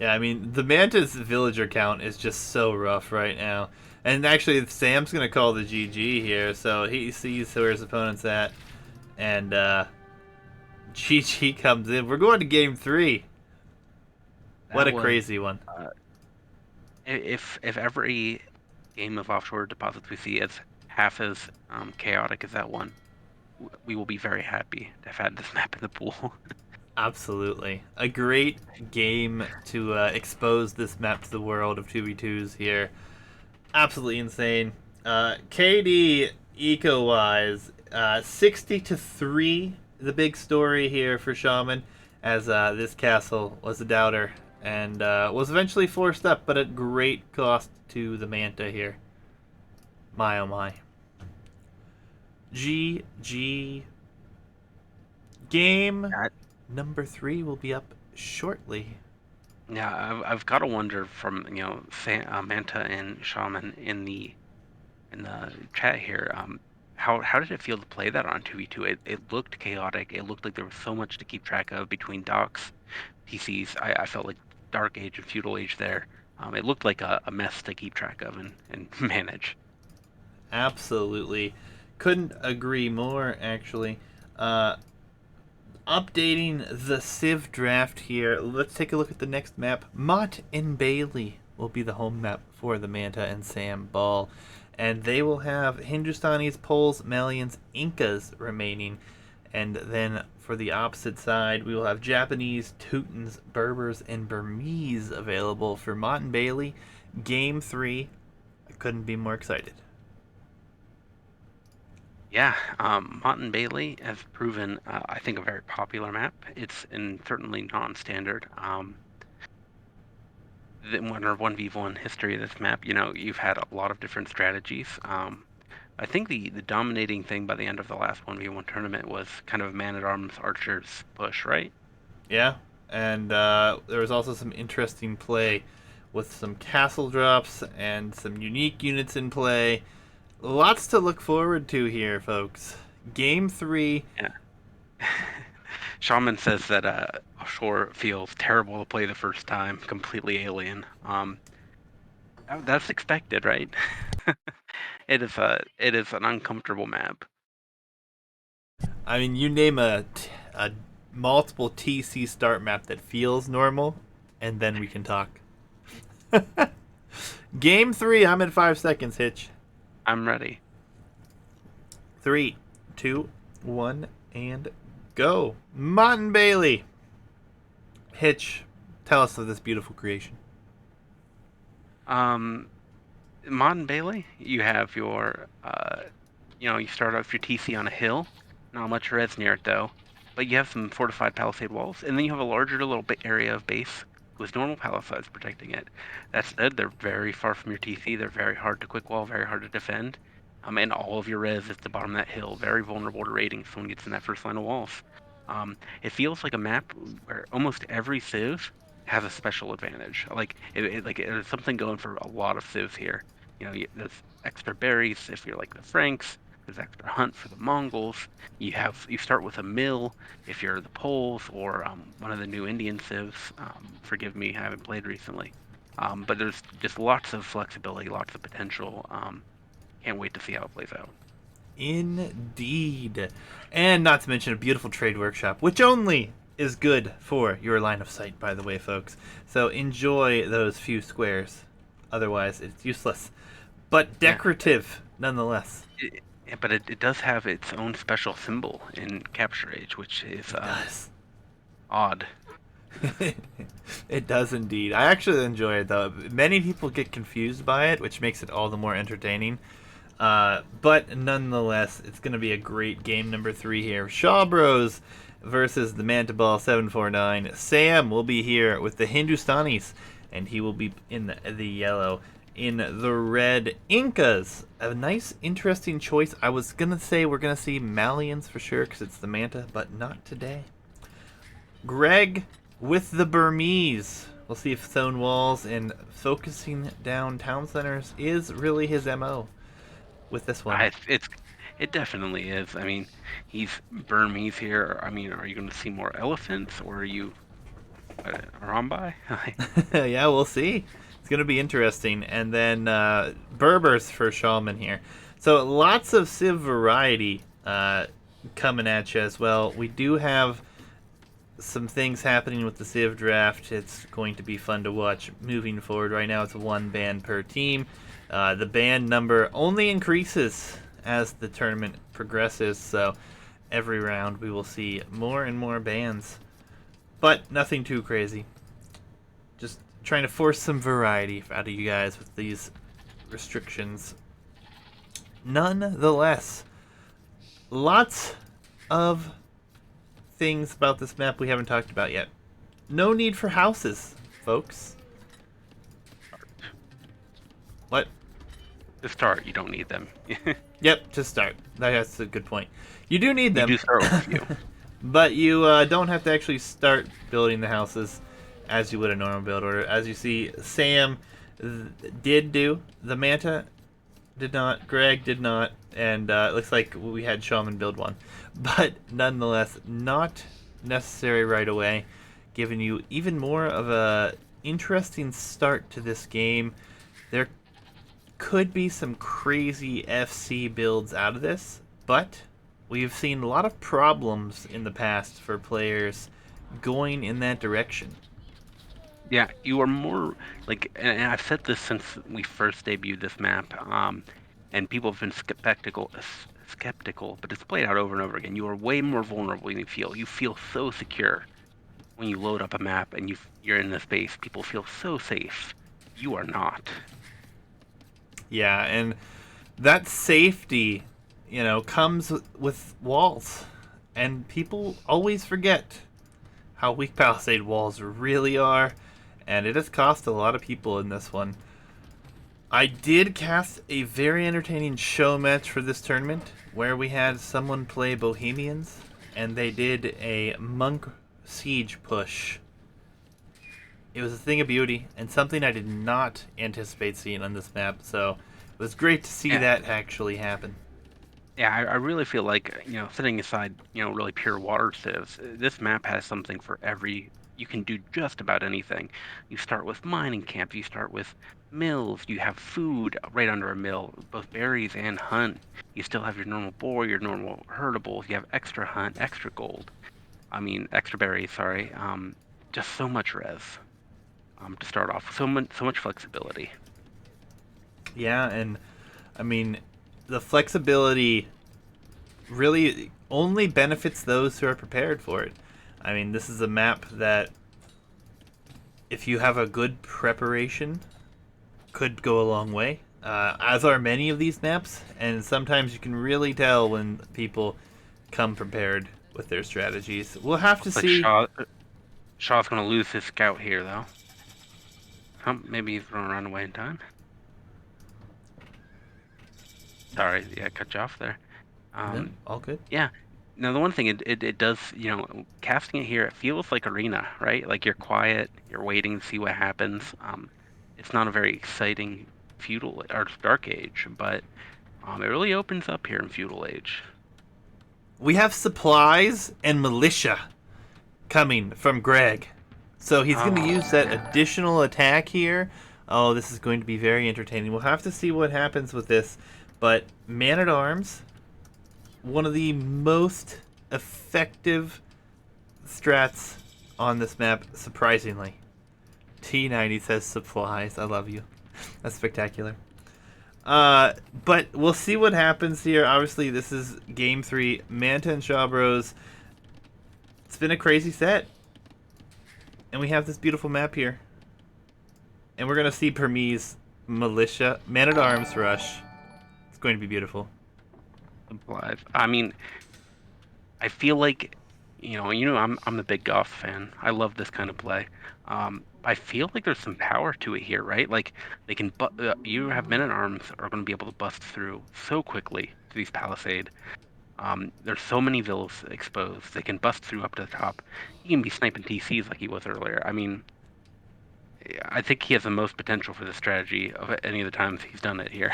Yeah, I mean, the Manta's villager count is just so rough right now. And actually, Sam's going to call the GG here, so he sees where his opponent's at. And GG comes in. We're going to game 3. What That a was crazy one. uh, if every game of offshore deposits we see is half as chaotic as that one, we will be very happy to have had this map in the pool. Absolutely. A great game to expose this map to the world of 2v2s here. Absolutely insane. KD eco wise, 60 to 3, the big story here for Shaman, as this castle was a doubter and was eventually forced up, but at great cost to the Manta here. My oh my. GG. Game That, number 3 will be up shortly. yeah, I've got to wonder from Manta and Shaman in the chat here. How did it feel to play that on 2v2? It looked chaotic. It looked like there was so much to keep track of between docks, PCs. I felt like Dark Age and Feudal Age there. It looked like a mess to keep track of and manage. Absolutely. Couldn't agree more, actually. Uh, Updating the Civ draft here. Let's take a look at the next map. Mott and Bailey will be the home map for the Manta and Sam Ball. And they will have Hindustanis, Poles, Malians, Incas remaining. And then for the opposite side, we will have Japanese, Teutons, Berbers, and Burmese available for Mott and Bailey. Game 3. I couldn't be more excited. Yeah, Mott Bailey has proven, I think, a very popular map. It's certainly non-standard. The 1v1 history of this map, you've had a lot of different strategies. I think the dominating thing by the end of the last 1v1 tournament was kind of man-at-arms archers push, right? Yeah, and there was also some interesting play with some castle drops and some unique units in play. Lots to look forward to here, folks. Game 3. Yeah. Shaman says that Offshore feels terrible to play the first time, completely alien. That's expected, right? It is an uncomfortable map. I mean, you name a multiple TC start map that feels normal, and then we can talk. Game 3, I'm at 5 seconds, Hitch. I'm ready. 3, 2, 1, and go. Mott Bailey. Hitch, tell us of this beautiful creation. Um, Mod Bailey, you have your you start off your TC on a hill. Not much res near it though, but you have some fortified palisade walls, and then you have a larger little area of base with normal palisades protecting it. That said, they're very far from your TC. They're very hard to quick wall, very hard to defend. And all of your res is at the bottom of that hill, very vulnerable to raiding if someone gets in that first line of walls. It feels like a map where almost every civ has a special advantage. There's something going for a lot of civs here. There's extra berries if you're like the Franks. There's extra hunt for the Mongols. You start with a mill if you're the Poles or one of the new Indian civs. Forgive me, I haven't played recently. But there's just lots of flexibility, lots of potential. Can't wait to see how it plays out. Indeed. And not to mention a beautiful trade workshop, which only is good for your line of sight, by the way, folks. So enjoy those few squares. Otherwise, it's useless. But decorative, nonetheless. But it does have its own special symbol in Capture Age, which is It does. odd. It does indeed. I actually enjoy it, though. Many people get confused by it, which makes it all the more entertaining. But nonetheless, it's going to be a great game number 3 here. Shawbros versus the Mantaball749. Sam will be here with the Hindustanis, and he will be in the yellow. In the red, Incas. A nice, interesting choice. I was going to say we're going to see Malians for sure because it's the Manta, but not today. Greg with the Burmese. We'll see if stone walls and focusing down town centers is really his MO with this one. It definitely is. He's Burmese here. Are you going to see more elephants, or are you Rambai? Yeah, we'll see. It's going to be interesting. And then Berbers for Shaman here. So lots of Civ variety coming at you as well. We do have some things happening with the Civ draft. It's going to be fun to watch moving forward. Right now it's one ban per team. The ban number only increases as the tournament progresses, so every round we will see more and more bans. But nothing too crazy. Just trying to force some variety out of you guys with these restrictions. Nonetheless, lots of things about this map we haven't talked about yet. No need for houses, folks. What? To start, you don't need them. Yep, to start. That's a good point. You do need them. You do start with a few. But you don't have to actually start building the houses as you would a normal build order. As you see, Sam did do. The Manta did not. Greg did not. And it looks like we had Shaman build one. But nonetheless, not necessary right away. Giving you even more of a interesting start to this game. There could be some crazy FC builds out of this, but we've seen a lot of problems in the past for players going in that direction. Yeah, you are more like, and I've said this since we first debuted this map, and people have been skeptical, but it's played out over and over again. You are way more vulnerable than you feel. You feel so secure when you load up a map and you're in the space. People feel so safe. You are not. Yeah, and that safety, comes with walls. And people always forget how weak Palisade walls really are, and it has cost a lot of people in this one. I did cast a very entertaining show match for this tournament, where we had someone play Bohemians, and they did a Monk Siege push. It was a thing of beauty, and something I did not anticipate seeing on this map, so it was great to see that actually happen. Yeah, I really feel like, setting aside, really pure water civs, this map has something for you can do just about anything. You start with mining camps, you start with mills, you have food right under a mill, both berries and hunt. You still have your normal boar, your normal herdables, you have extra hunt, extra gold. Extra berries, sorry. Just so much res to start off. So much flexibility. Yeah, and the flexibility really only benefits those who are prepared for it. This is a map that, if you have a good preparation, could go a long way. As are many of these maps, and sometimes you can really tell when people come prepared with their strategies. We'll have to see. Shaw's going to lose his scout here, though. Maybe he's going to run away in time. Sorry, yeah, cut you off there. No, all good. Yeah. Now, the one thing it does, casting it here, it feels like Arena, right? Like you're quiet, you're waiting to see what happens. It's not a very exciting feudal or dark age, but it really opens up here in feudal age. We have supplies and militia coming from Greg. So he's going to use that additional attack here. Oh, this is going to be very entertaining. We'll have to see what happens with this. But Man-at-Arms, one of the most effective strats on this map, surprisingly. T90 says supplies. I love you. That's spectacular. But we'll see what happens here. Obviously, this is Game 3. Manta and Shawbros. It's been a crazy set. And we have this beautiful map here. And we're going to see Burmese militia, Man-at-Arms rush. It's going to be beautiful. Supplies. I feel like, I'm a big Goth fan. I love this kind of play. I feel like there's some power to it here, right? Like they can, you have Men-at-Arms are going to be able to bust through so quickly to these palisade. There's so many villas exposed. They can bust through up to the top. He can be sniping TCs like he was earlier. I think he has the most potential for this strategy of any of the times he's done it here.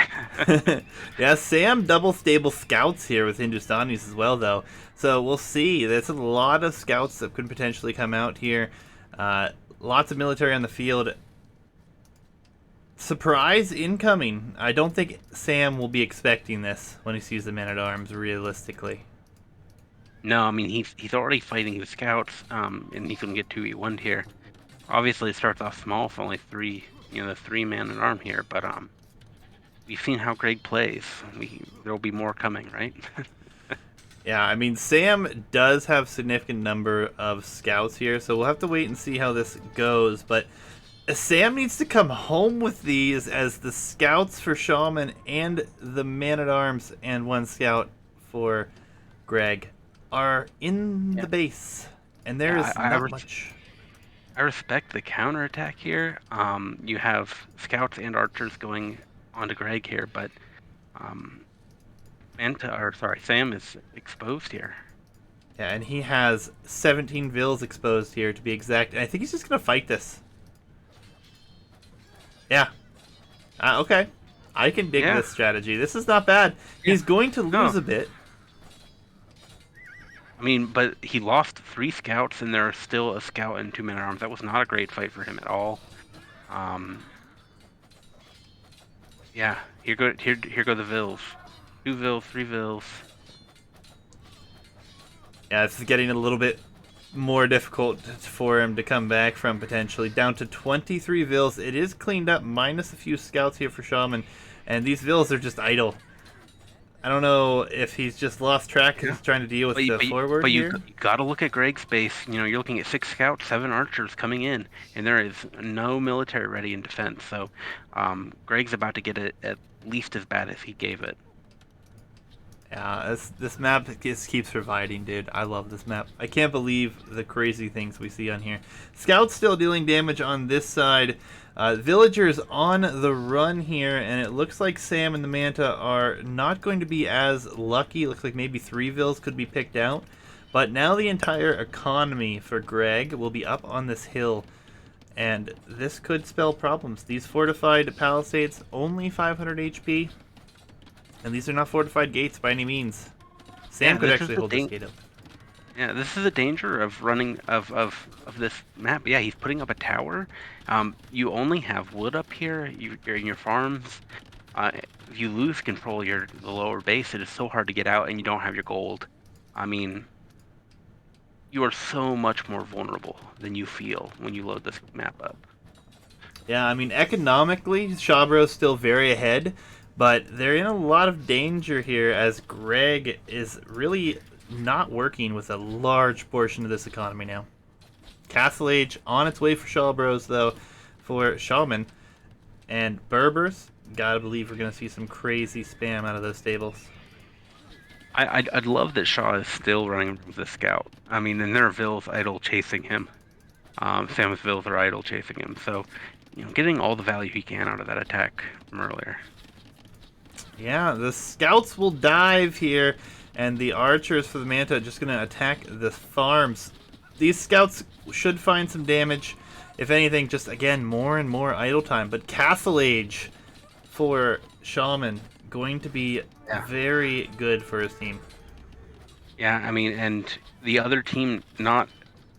Yeah, Sam double stable scouts here with Hindustanis as well, though. So we'll see. There's a lot of scouts that could potentially come out here. Lots of military on the field. Surprise incoming. I don't think Sam will be expecting this when he sees the Man-at-Arms, realistically. No, I mean he's already fighting the scouts, and he's gonna get 2v1 here. Obviously, it starts off small for only three, the 3 man at arm here, but we've seen how Greg plays. There'll be more coming, right? Yeah, I mean, Sam does have significant number of scouts here, so we'll have to wait and see how this goes, but Sam needs to come home with these as the scouts for Shaman and the Man-at-Arms and 1 scout for Greg are in Yeah. the base, and there is not much. I respect the counterattack here. You have scouts and archers going onto Greg here, but Sam is exposed here. Yeah, and he has 17 vills exposed here to be exact, and I think he's just gonna fight this. Yeah. Okay. I can dig this strategy. This is not bad. Yeah. He's going to lose a bit. I mean, but he lost 3 scouts, and there are still a scout and 2 men-at-arms. That was not a great fight for him at all. Yeah, here go the vills. 2 vills, 3 vills. Yeah, it's getting a little bit more difficult for him to come back from, potentially. Down to 23 vills. It is cleaned up, minus a few scouts here for Shaman. And these vills are just idle. I don't know if he's just lost track because he's trying to deal with the forward here. But you got to look at Greg's base. You're looking at 6 scouts, 7 archers coming in, and there is no military ready in defense. So Greg's about to get it at least as bad as he gave it. Yeah, this map just keeps providing, dude. I love this map. I can't believe the crazy things we see on here. Scouts still dealing damage on this side. Villagers on the run here, and it looks like Sam and the Manta are not going to be as lucky. Looks like maybe 3 vills could be picked out. But now the entire economy for Greg will be up on this hill, and this could spell problems. These fortified palisades, only 500 HP. And these are not fortified gates by any means. Sam could actually hold this gate up. Yeah, this is the danger of running of this map. Yeah, he's putting up a tower. You only have wood up here. You're in your farms. If you lose control of the lower base, it is so hard to get out, and you don't have your gold. I mean, you are so much more vulnerable than you feel when you load this map up. Yeah, I mean, economically, Shawbros still very ahead. But they're in a lot of danger here as Greg is really not working with a large portion of this economy now. Castle Age on its way for Shawbros, though, for Shaman. And Berbers, gotta believe we're going to see some crazy spam out of those stables. I'd love that Shaw is still running with the scout. I mean, and there are vills idle chasing him. Sam's vills are idle chasing him. So, getting all the value he can out of that attack from earlier. Yeah, the scouts will dive here, and the archers for the Manta are just going to attack the farms. These scouts should find some damage. If anything, just, again, more and more idle time. But Castle Age for Shaman, going to be very good for his team. Yeah, I mean, and the other team not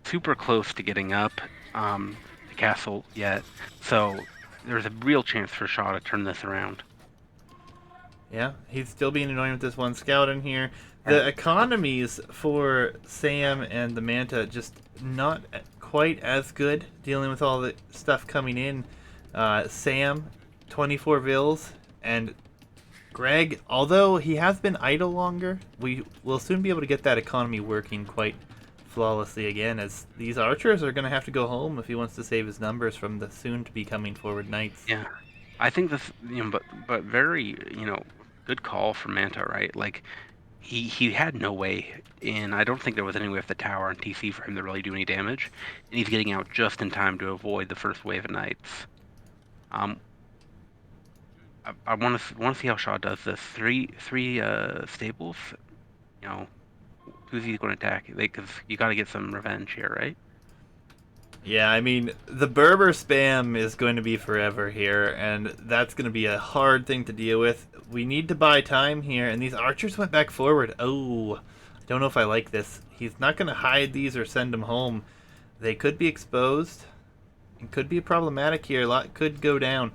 super close to getting up the castle yet. So there's a real chance for Shaw to turn this around. Yeah, he's still being annoying with this 1 scout in here. The economies for Sam and the Manta just not quite as good, dealing with all the stuff coming in. Sam, 24 vills, and Greg, although he has been idle longer, we will soon be able to get that economy working quite flawlessly again, as these archers are going to have to go home if he wants to save his numbers from the soon-to-be coming forward knights. Yeah, I think this, but very, good call for Manta, right? Like, he had no way in. I don't think there was any way off the tower on TC for him to really do any damage, and he's getting out just in time to avoid the first wave of knights. I want to see how Shaw does this. Three stables. Who's he going to attack? Because you got to get some revenge here, right? Yeah, I mean, the Berber spam is going to be forever here, and that's going to be a hard thing to deal with. We need to buy time here, and these archers went back forward. Oh, I don't know if I like this. He's not going to hide these or send them home. They could be exposed. It could be problematic here. A lot could go down.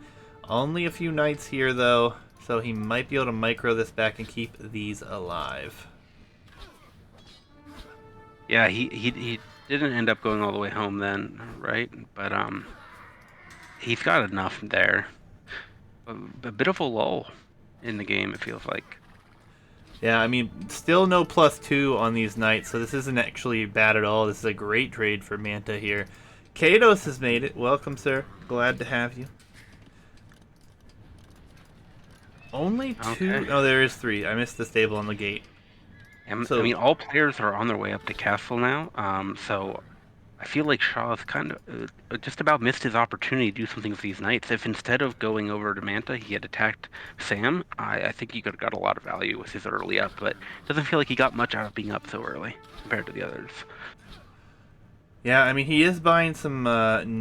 Only a few knights here, though, so he might be able to micro this back and keep these alive. Yeah, he didn't end up going all the way home then, right? But he's got enough there. A bit of a lull in the game, it feels like. Yeah, I mean, still no +2 on these knights, so this isn't actually bad at all. This is a great trade for Manta here. Kados has made it. Welcome, sir. Glad to have you. Only two? Okay. Oh, there is 3. I missed the stable on the gate. I mean, all players are on their way up to castle now. So I feel like Shaw's kind of just about missed his opportunity to do something with these knights. If instead of going over to Manta, he had attacked Sam, I think he could have got a lot of value with his early up, but it doesn't feel like he got much out of being up so early compared to the others. Yeah, I mean, he is buying some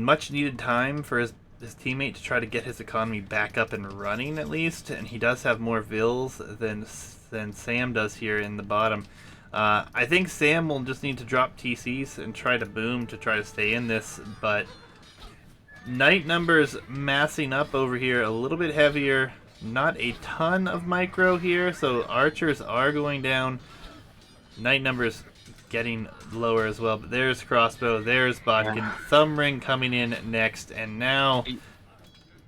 much needed time for his teammate to try to get his economy back up and running at least, and he does have more vills than Sam does here in the bottom. I think Sam will just need to drop TCs and try to boom to try to stay in this, but knight numbers massing up over here a little bit heavier. Not a ton of micro here, so archers are going down. Knight numbers getting lower as well, but there's crossbow, there's Botkin, Yeah. thumb ring coming in next, and now You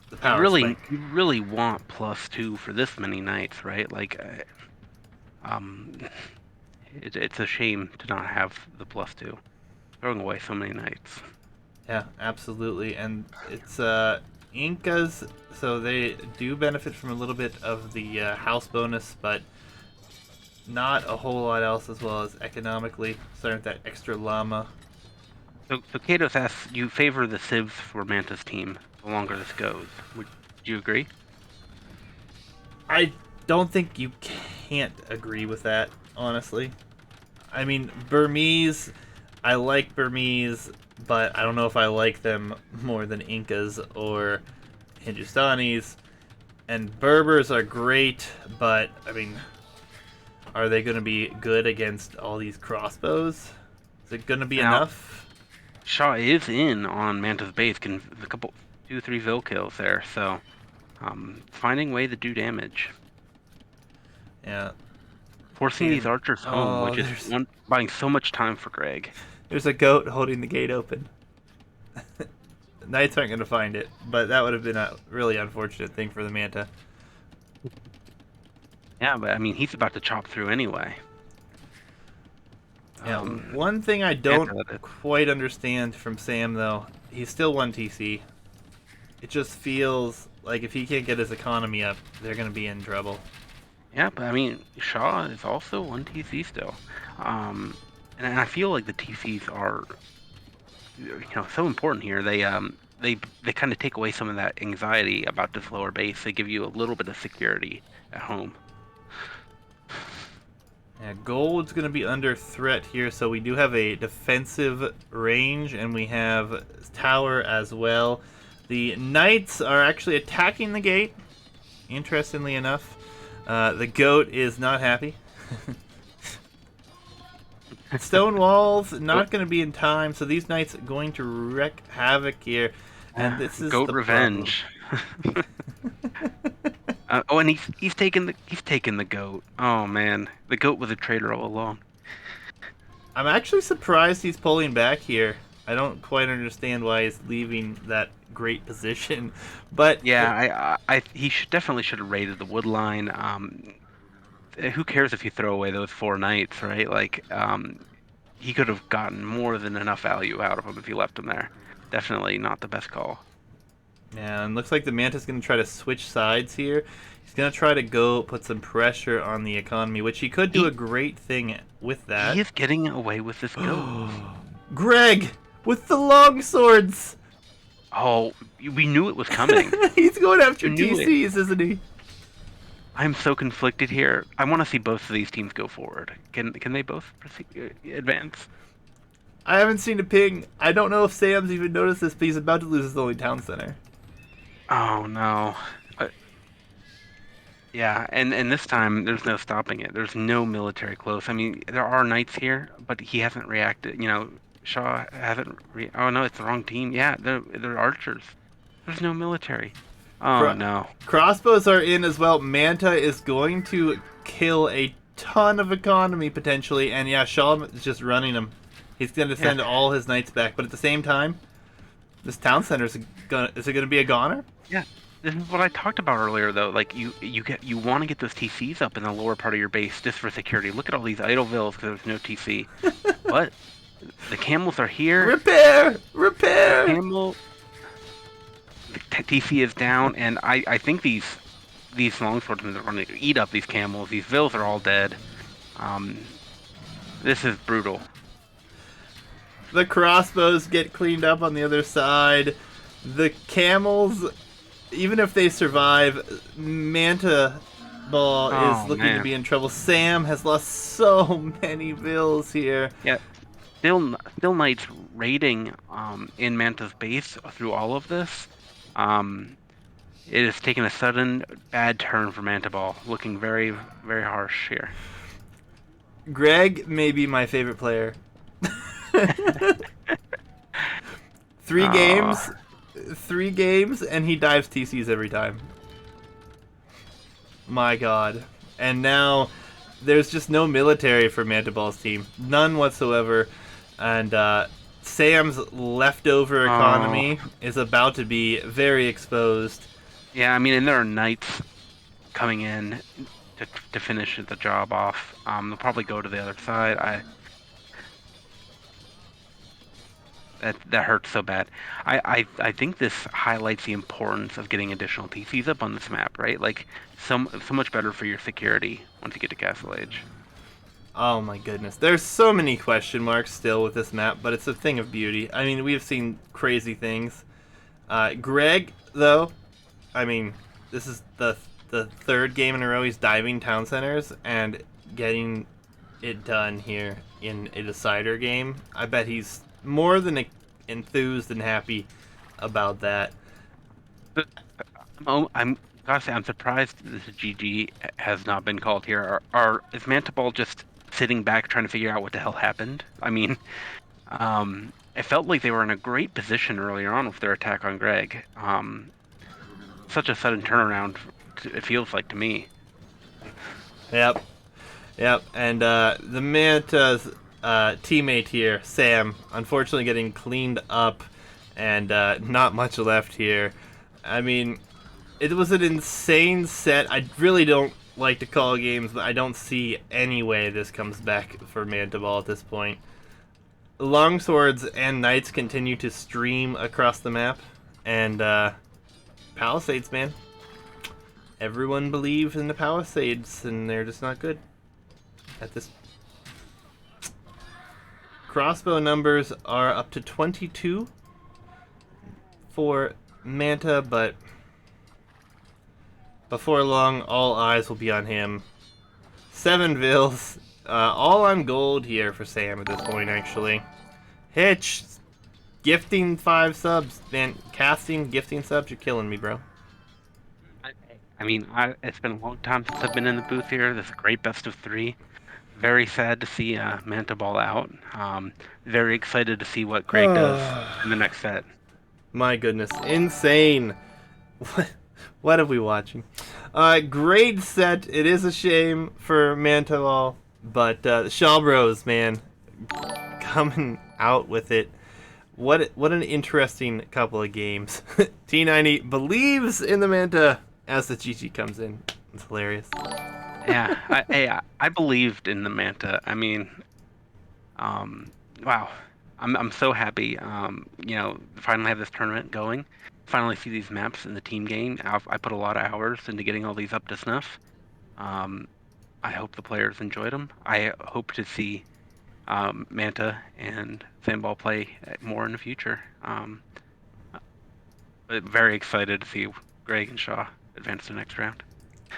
the you power really, spike. you really want +2 for this many knights, right? Like, um, it's a shame to not have the +2. Throwing away so many knights. Yeah, absolutely, and it's Incas, so they do benefit from a little bit of the house bonus, but not a whole lot else as well as economically. Starting with that extra llama. So Katos asks, you favor the civs for Manta's team the longer this goes. Would you agree? I don't think you can't agree with that, honestly. I mean, Burmese, I like Burmese, but I don't know if I like them more than Incas or Hindustanis. And Berbers are great, but, I mean, are they going to be good against all these crossbows? Is it going to be Now, enough? Shaw is in on Manta's base, can a couple, 2, 3 Vil kills there, so finding a way to do damage. Yeah. Forcing these And, archers home, oh, which is buying so much time for Greg. there's a goat holding the gate open. Knights aren't going to find it, but that would have been a really unfortunate thing for the Manta. Yeah, but I mean, he's about to chop through anyway. Yeah, one thing I don't Manta, quite understand from Sam, though, he's still 1 TC. It just feels like if he can't get his economy up, they're going to be in trouble. yeah, but I mean, Shaw is also 1 TC still. And I feel like the TCs are, so important here. They kind of take away some of that anxiety about this lower base. They give you a little bit of security at home. Yeah, gold's going to be under threat here, so we do have a defensive range, and we have tower as well. The knights are actually attacking the gate, interestingly enough. The goat is not happy. Stone walls not going to be in time, so these knights are going to wreak havoc here, and this is Goat the revenge. Oh, and he's taken the goat. Oh man, the goat was a traitor all along. I'm actually surprised he's pulling back here. I don't quite understand why he's leaving that great position, but Yeah, he definitely should have raided the wood line. Who cares if you throw away those 4 knights, right? Like, he could have gotten more than enough value out of them if he left them there. Definitely not the best call. yeah, and looks like the Manta's going to try to switch sides here. He's going to try to go put some pressure on the economy, which he could do a great thing with that. He is getting away with this goat. Greg with the long swords. Oh, we knew it was coming. He's going after You knew it. TCs, isn't he? I'm so conflicted here. I want to see both of these teams go forward. Can they both advance? I haven't seen a ping. I don't know if Sam's even noticed this, but he's about to lose his only town center. Oh no. Yeah, and this time there's no stopping it. There's no military close. I mean, there are knights here, but he hasn't reacted. Shaw hasn't. Oh no, it's the wrong team. Yeah, they're archers. There's no military. Oh Cro- no. Crossbows are in as well. Manta is going to kill a ton of economy potentially, and yeah, Shaw is just running them. He's going to Yeah, send all his knights back, but at the same time, this town center is it going to be a goner? yeah. This is what I talked about earlier, though. Like you want to get those TCs up in the lower part of your base just for security. Look at all these idle villas because there's no TC. But the camels are here. Repair! The Repair! camel, the TC is down, and I think these longswordmen are going to eat up these camels. These villas are all dead. Um, this is brutal. The crossbows get cleaned up on the other side. The camels, even if they survive, Manta Ball is Oh looking to man. be in trouble. Sam has lost so many bills here. Yeah. Still Knights raiding in Manta's base through all of this. Um, it has taken a sudden bad turn for Mantaball, looking very, very harsh here. Greg may be my favorite player. three Uh, games, three games, and he dives TCs every time. My God. And now there's just no military for Mantaball's team. None whatsoever. And Sam's leftover oh, economy is about to be very exposed. yeah, I mean, and there are Knights coming in to finish the job off. They'll probably go to the other side. That hurts so bad. I think this highlights the importance of getting additional TCs up on this map, right? Like so much better for your security once you get to Castle Age. Oh my goodness. There's so many question marks still with this map, but it's a thing of beauty. I mean, we've seen crazy things. Greg, though, I mean, this is the third game in a row he's diving town centers and getting it done here in a decider game. I bet he's more than enthused and happy about that. But I'm gotta say I'm surprised this GG has not been called here. Is Mantaball just sitting back trying to figure out what the hell happened? I mean, it felt like they were in a great position earlier on with their attack on Greg. Such a sudden turnaround, it feels like to me. Yep, yep. And the Manta's teammate here, Sam, unfortunately getting cleaned up, and not much left here. I mean, it was an insane set. I really don't like to call games, but I don't see any way this comes back for Mantaball at this point. Longswords and Knights continue to stream across the map, and Palisades, man. Everyone believes in the Palisades, and they're just not good at this. Crossbow numbers are up to 22 for Manta, but before long, all eyes will be on him. 7 vills, all on gold here for Sam at this point, actually. Hitch, gifting 5 subs. Man, casting, gifting subs, you're killing me, bro. I mean, it's been a long time since I've been in the booth here. This is a great best of 3. Very sad to see Mantaball out. Very excited to see what Greg does in the next set. My goodness, insane. What are we watching? Great set. It is a shame for Mantaball, but Shawbros, man, coming out with it. What an interesting couple of games. T90 believes in the Manta as the GG comes in. It's hilarious. Yeah, I believed in the Manta. I mean, wow, I'm so happy. Finally have this tournament going. Finally see these maps in the team game. I put a lot of hours into getting all these up to snuff. I hope the players enjoyed them. I hope to see Manta and Sandball play more in the future. But very excited to see Greg and Shaw advance to the next round.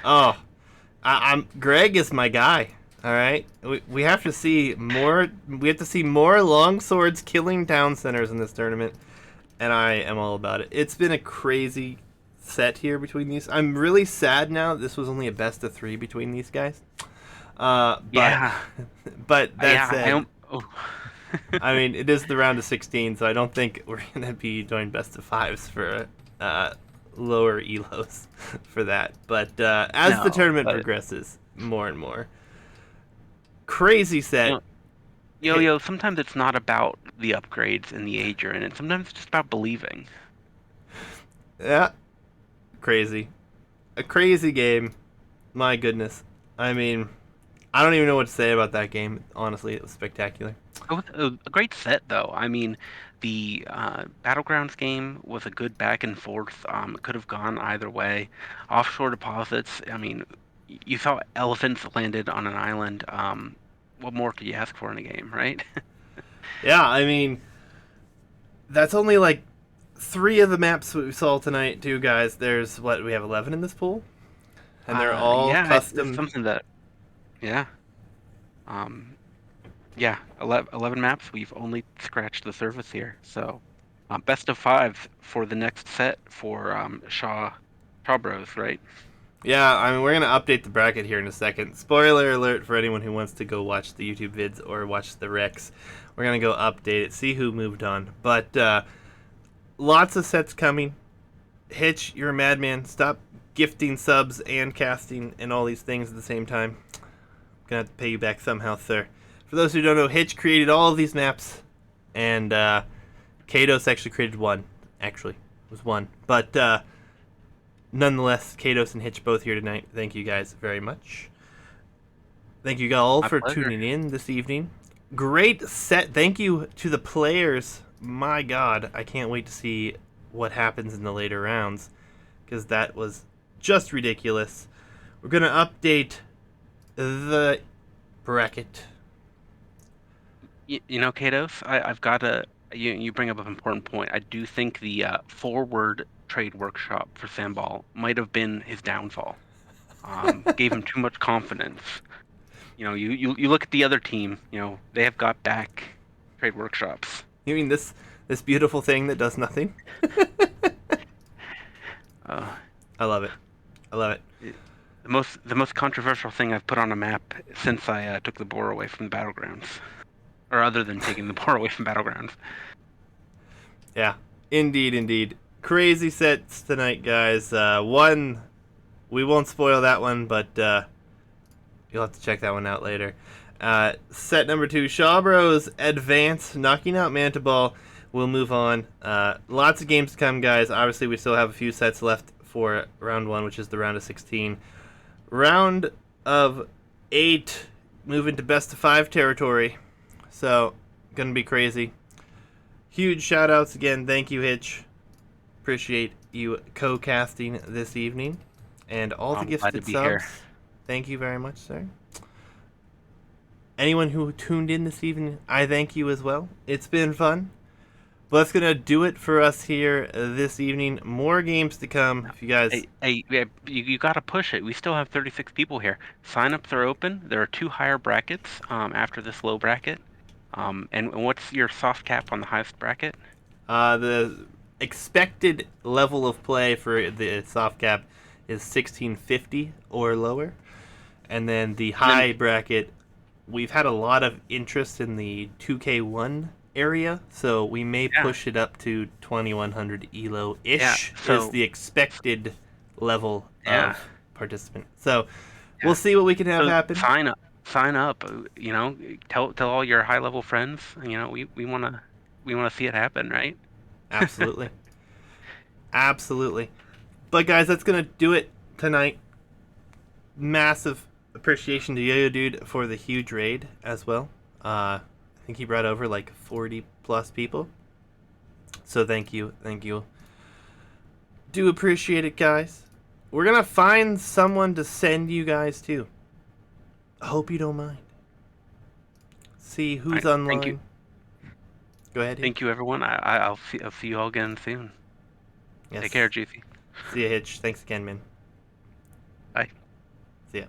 Oh, I'm Greg is my guy. All right, we have to see more. We have to see more long swords killing town centers in this tournament, and I am all about it. It's been a crazy set here between these. I'm really sad now that this was only a best of 3 between these guys. But Yeah, but that yeah. I said, don't. Oh. I mean, it is the round of 16, so I don't think we're gonna be doing best of fives for lower elos for that. But as the No, tournament but progresses, more and more crazy you set. know, Hit, Yo-Yo, sometimes it's not about the upgrades and the age you're in, and sometimes it's just about believing. yeah, crazy, a crazy game. My goodness. I mean, I don't even know what to say about that game. Honestly, it was spectacular. It was a great set, though. I mean, the Battlegrounds game was a good back and forth. It could have gone either way. Offshore deposits, I mean, you saw elephants landed on an island. What more could you ask for in a game, right? Yeah, I mean, that's only like three of the maps we saw tonight, too, guys. There's what we have 11 in this pool, and they're all Yeah, it's custom. something that, yeah. Um, Yeah, 11 maps. We've only scratched the surface here. So, best of five for the next set for Shawbros, right? Yeah, I mean, we're gonna update the bracket here in a second. Spoiler alert for anyone who wants to go watch the YouTube vids or watch the Recs. We're gonna go update it, see who moved on. But lots of sets coming. Hitch, you're a madman. Stop gifting subs and casting and all these things at the same time. I'm gonna have to pay you back somehow, sir. For those who don't know, Hitch created all of these maps, and Kados actually created one. Actually, it was one, but nonetheless, Kados and Hitch both here tonight. Thank you guys very much. Thank you all My for pleasure. tuning in this evening. Great set. Thank you to the players. My God, I can't wait to see what happens in the later rounds because that was just ridiculous. We're gonna update the bracket. Kados, I've got a you bring up an important point. I do think the forward trade workshop for Sambal might have been his downfall. Gave him too much confidence. You look at the other team. They have got back trade workshops. You mean this beautiful thing that does nothing? Uh, I love it. I love it. the most controversial thing I've put on a map since I took the boar away from the battlegrounds, or other than taking the boar away from battlegrounds. Yeah, indeed, indeed. Crazy sets tonight, guys. One, we won't spoil that one, but you'll have to check that one out later. Set number two, Shawbros Advance, knocking out Mantaball. We'll move on. Lots of games to come, guys. Obviously, we still have a few sets left for round one, which is the round of 16. Round of 8, move into best of 5 territory. So, gonna be crazy. Huge shout outs again. Thank you, Hitch. Appreciate you co-casting this evening. And all the I'm glad to gifted be here. subs. Thank you very much, sir. Anyone who tuned in this evening, I thank you as well. It's been fun. But that's going to do it for us here this evening. More games to come. If you guys... Hey, yeah, you got to push it. We still have 36 people here. Sign-ups are open. There are 2 higher brackets after this low bracket. And what's your soft cap on the highest bracket? The expected level of play for the soft cap is 1650 or lower. And then the And then high bracket, we've had a lot of interest in the 2K1 area, so we may yeah, push it up to 2100 elo yeah. ish is So the expected level yeah, of participant. So we'll yeah. see what we can have So happen. sign up. Tell all your high level friends. We wanna see it happen, right? Absolutely. Absolutely. But guys, that's gonna do it tonight. Massive appreciation to Yo-Yo Dude for the huge raid as well. I think he brought over like 40 plus people. So thank you. Do appreciate it, guys. We're gonna find someone to send you guys to. I hope you don't mind. See All who's right. Thank you. online. Go ahead, Hitch. Thank you, everyone. I'll see you all again soon. Take care, Yes. Juicy. See ya, Hitch. Thanks again, man. Bye. See ya.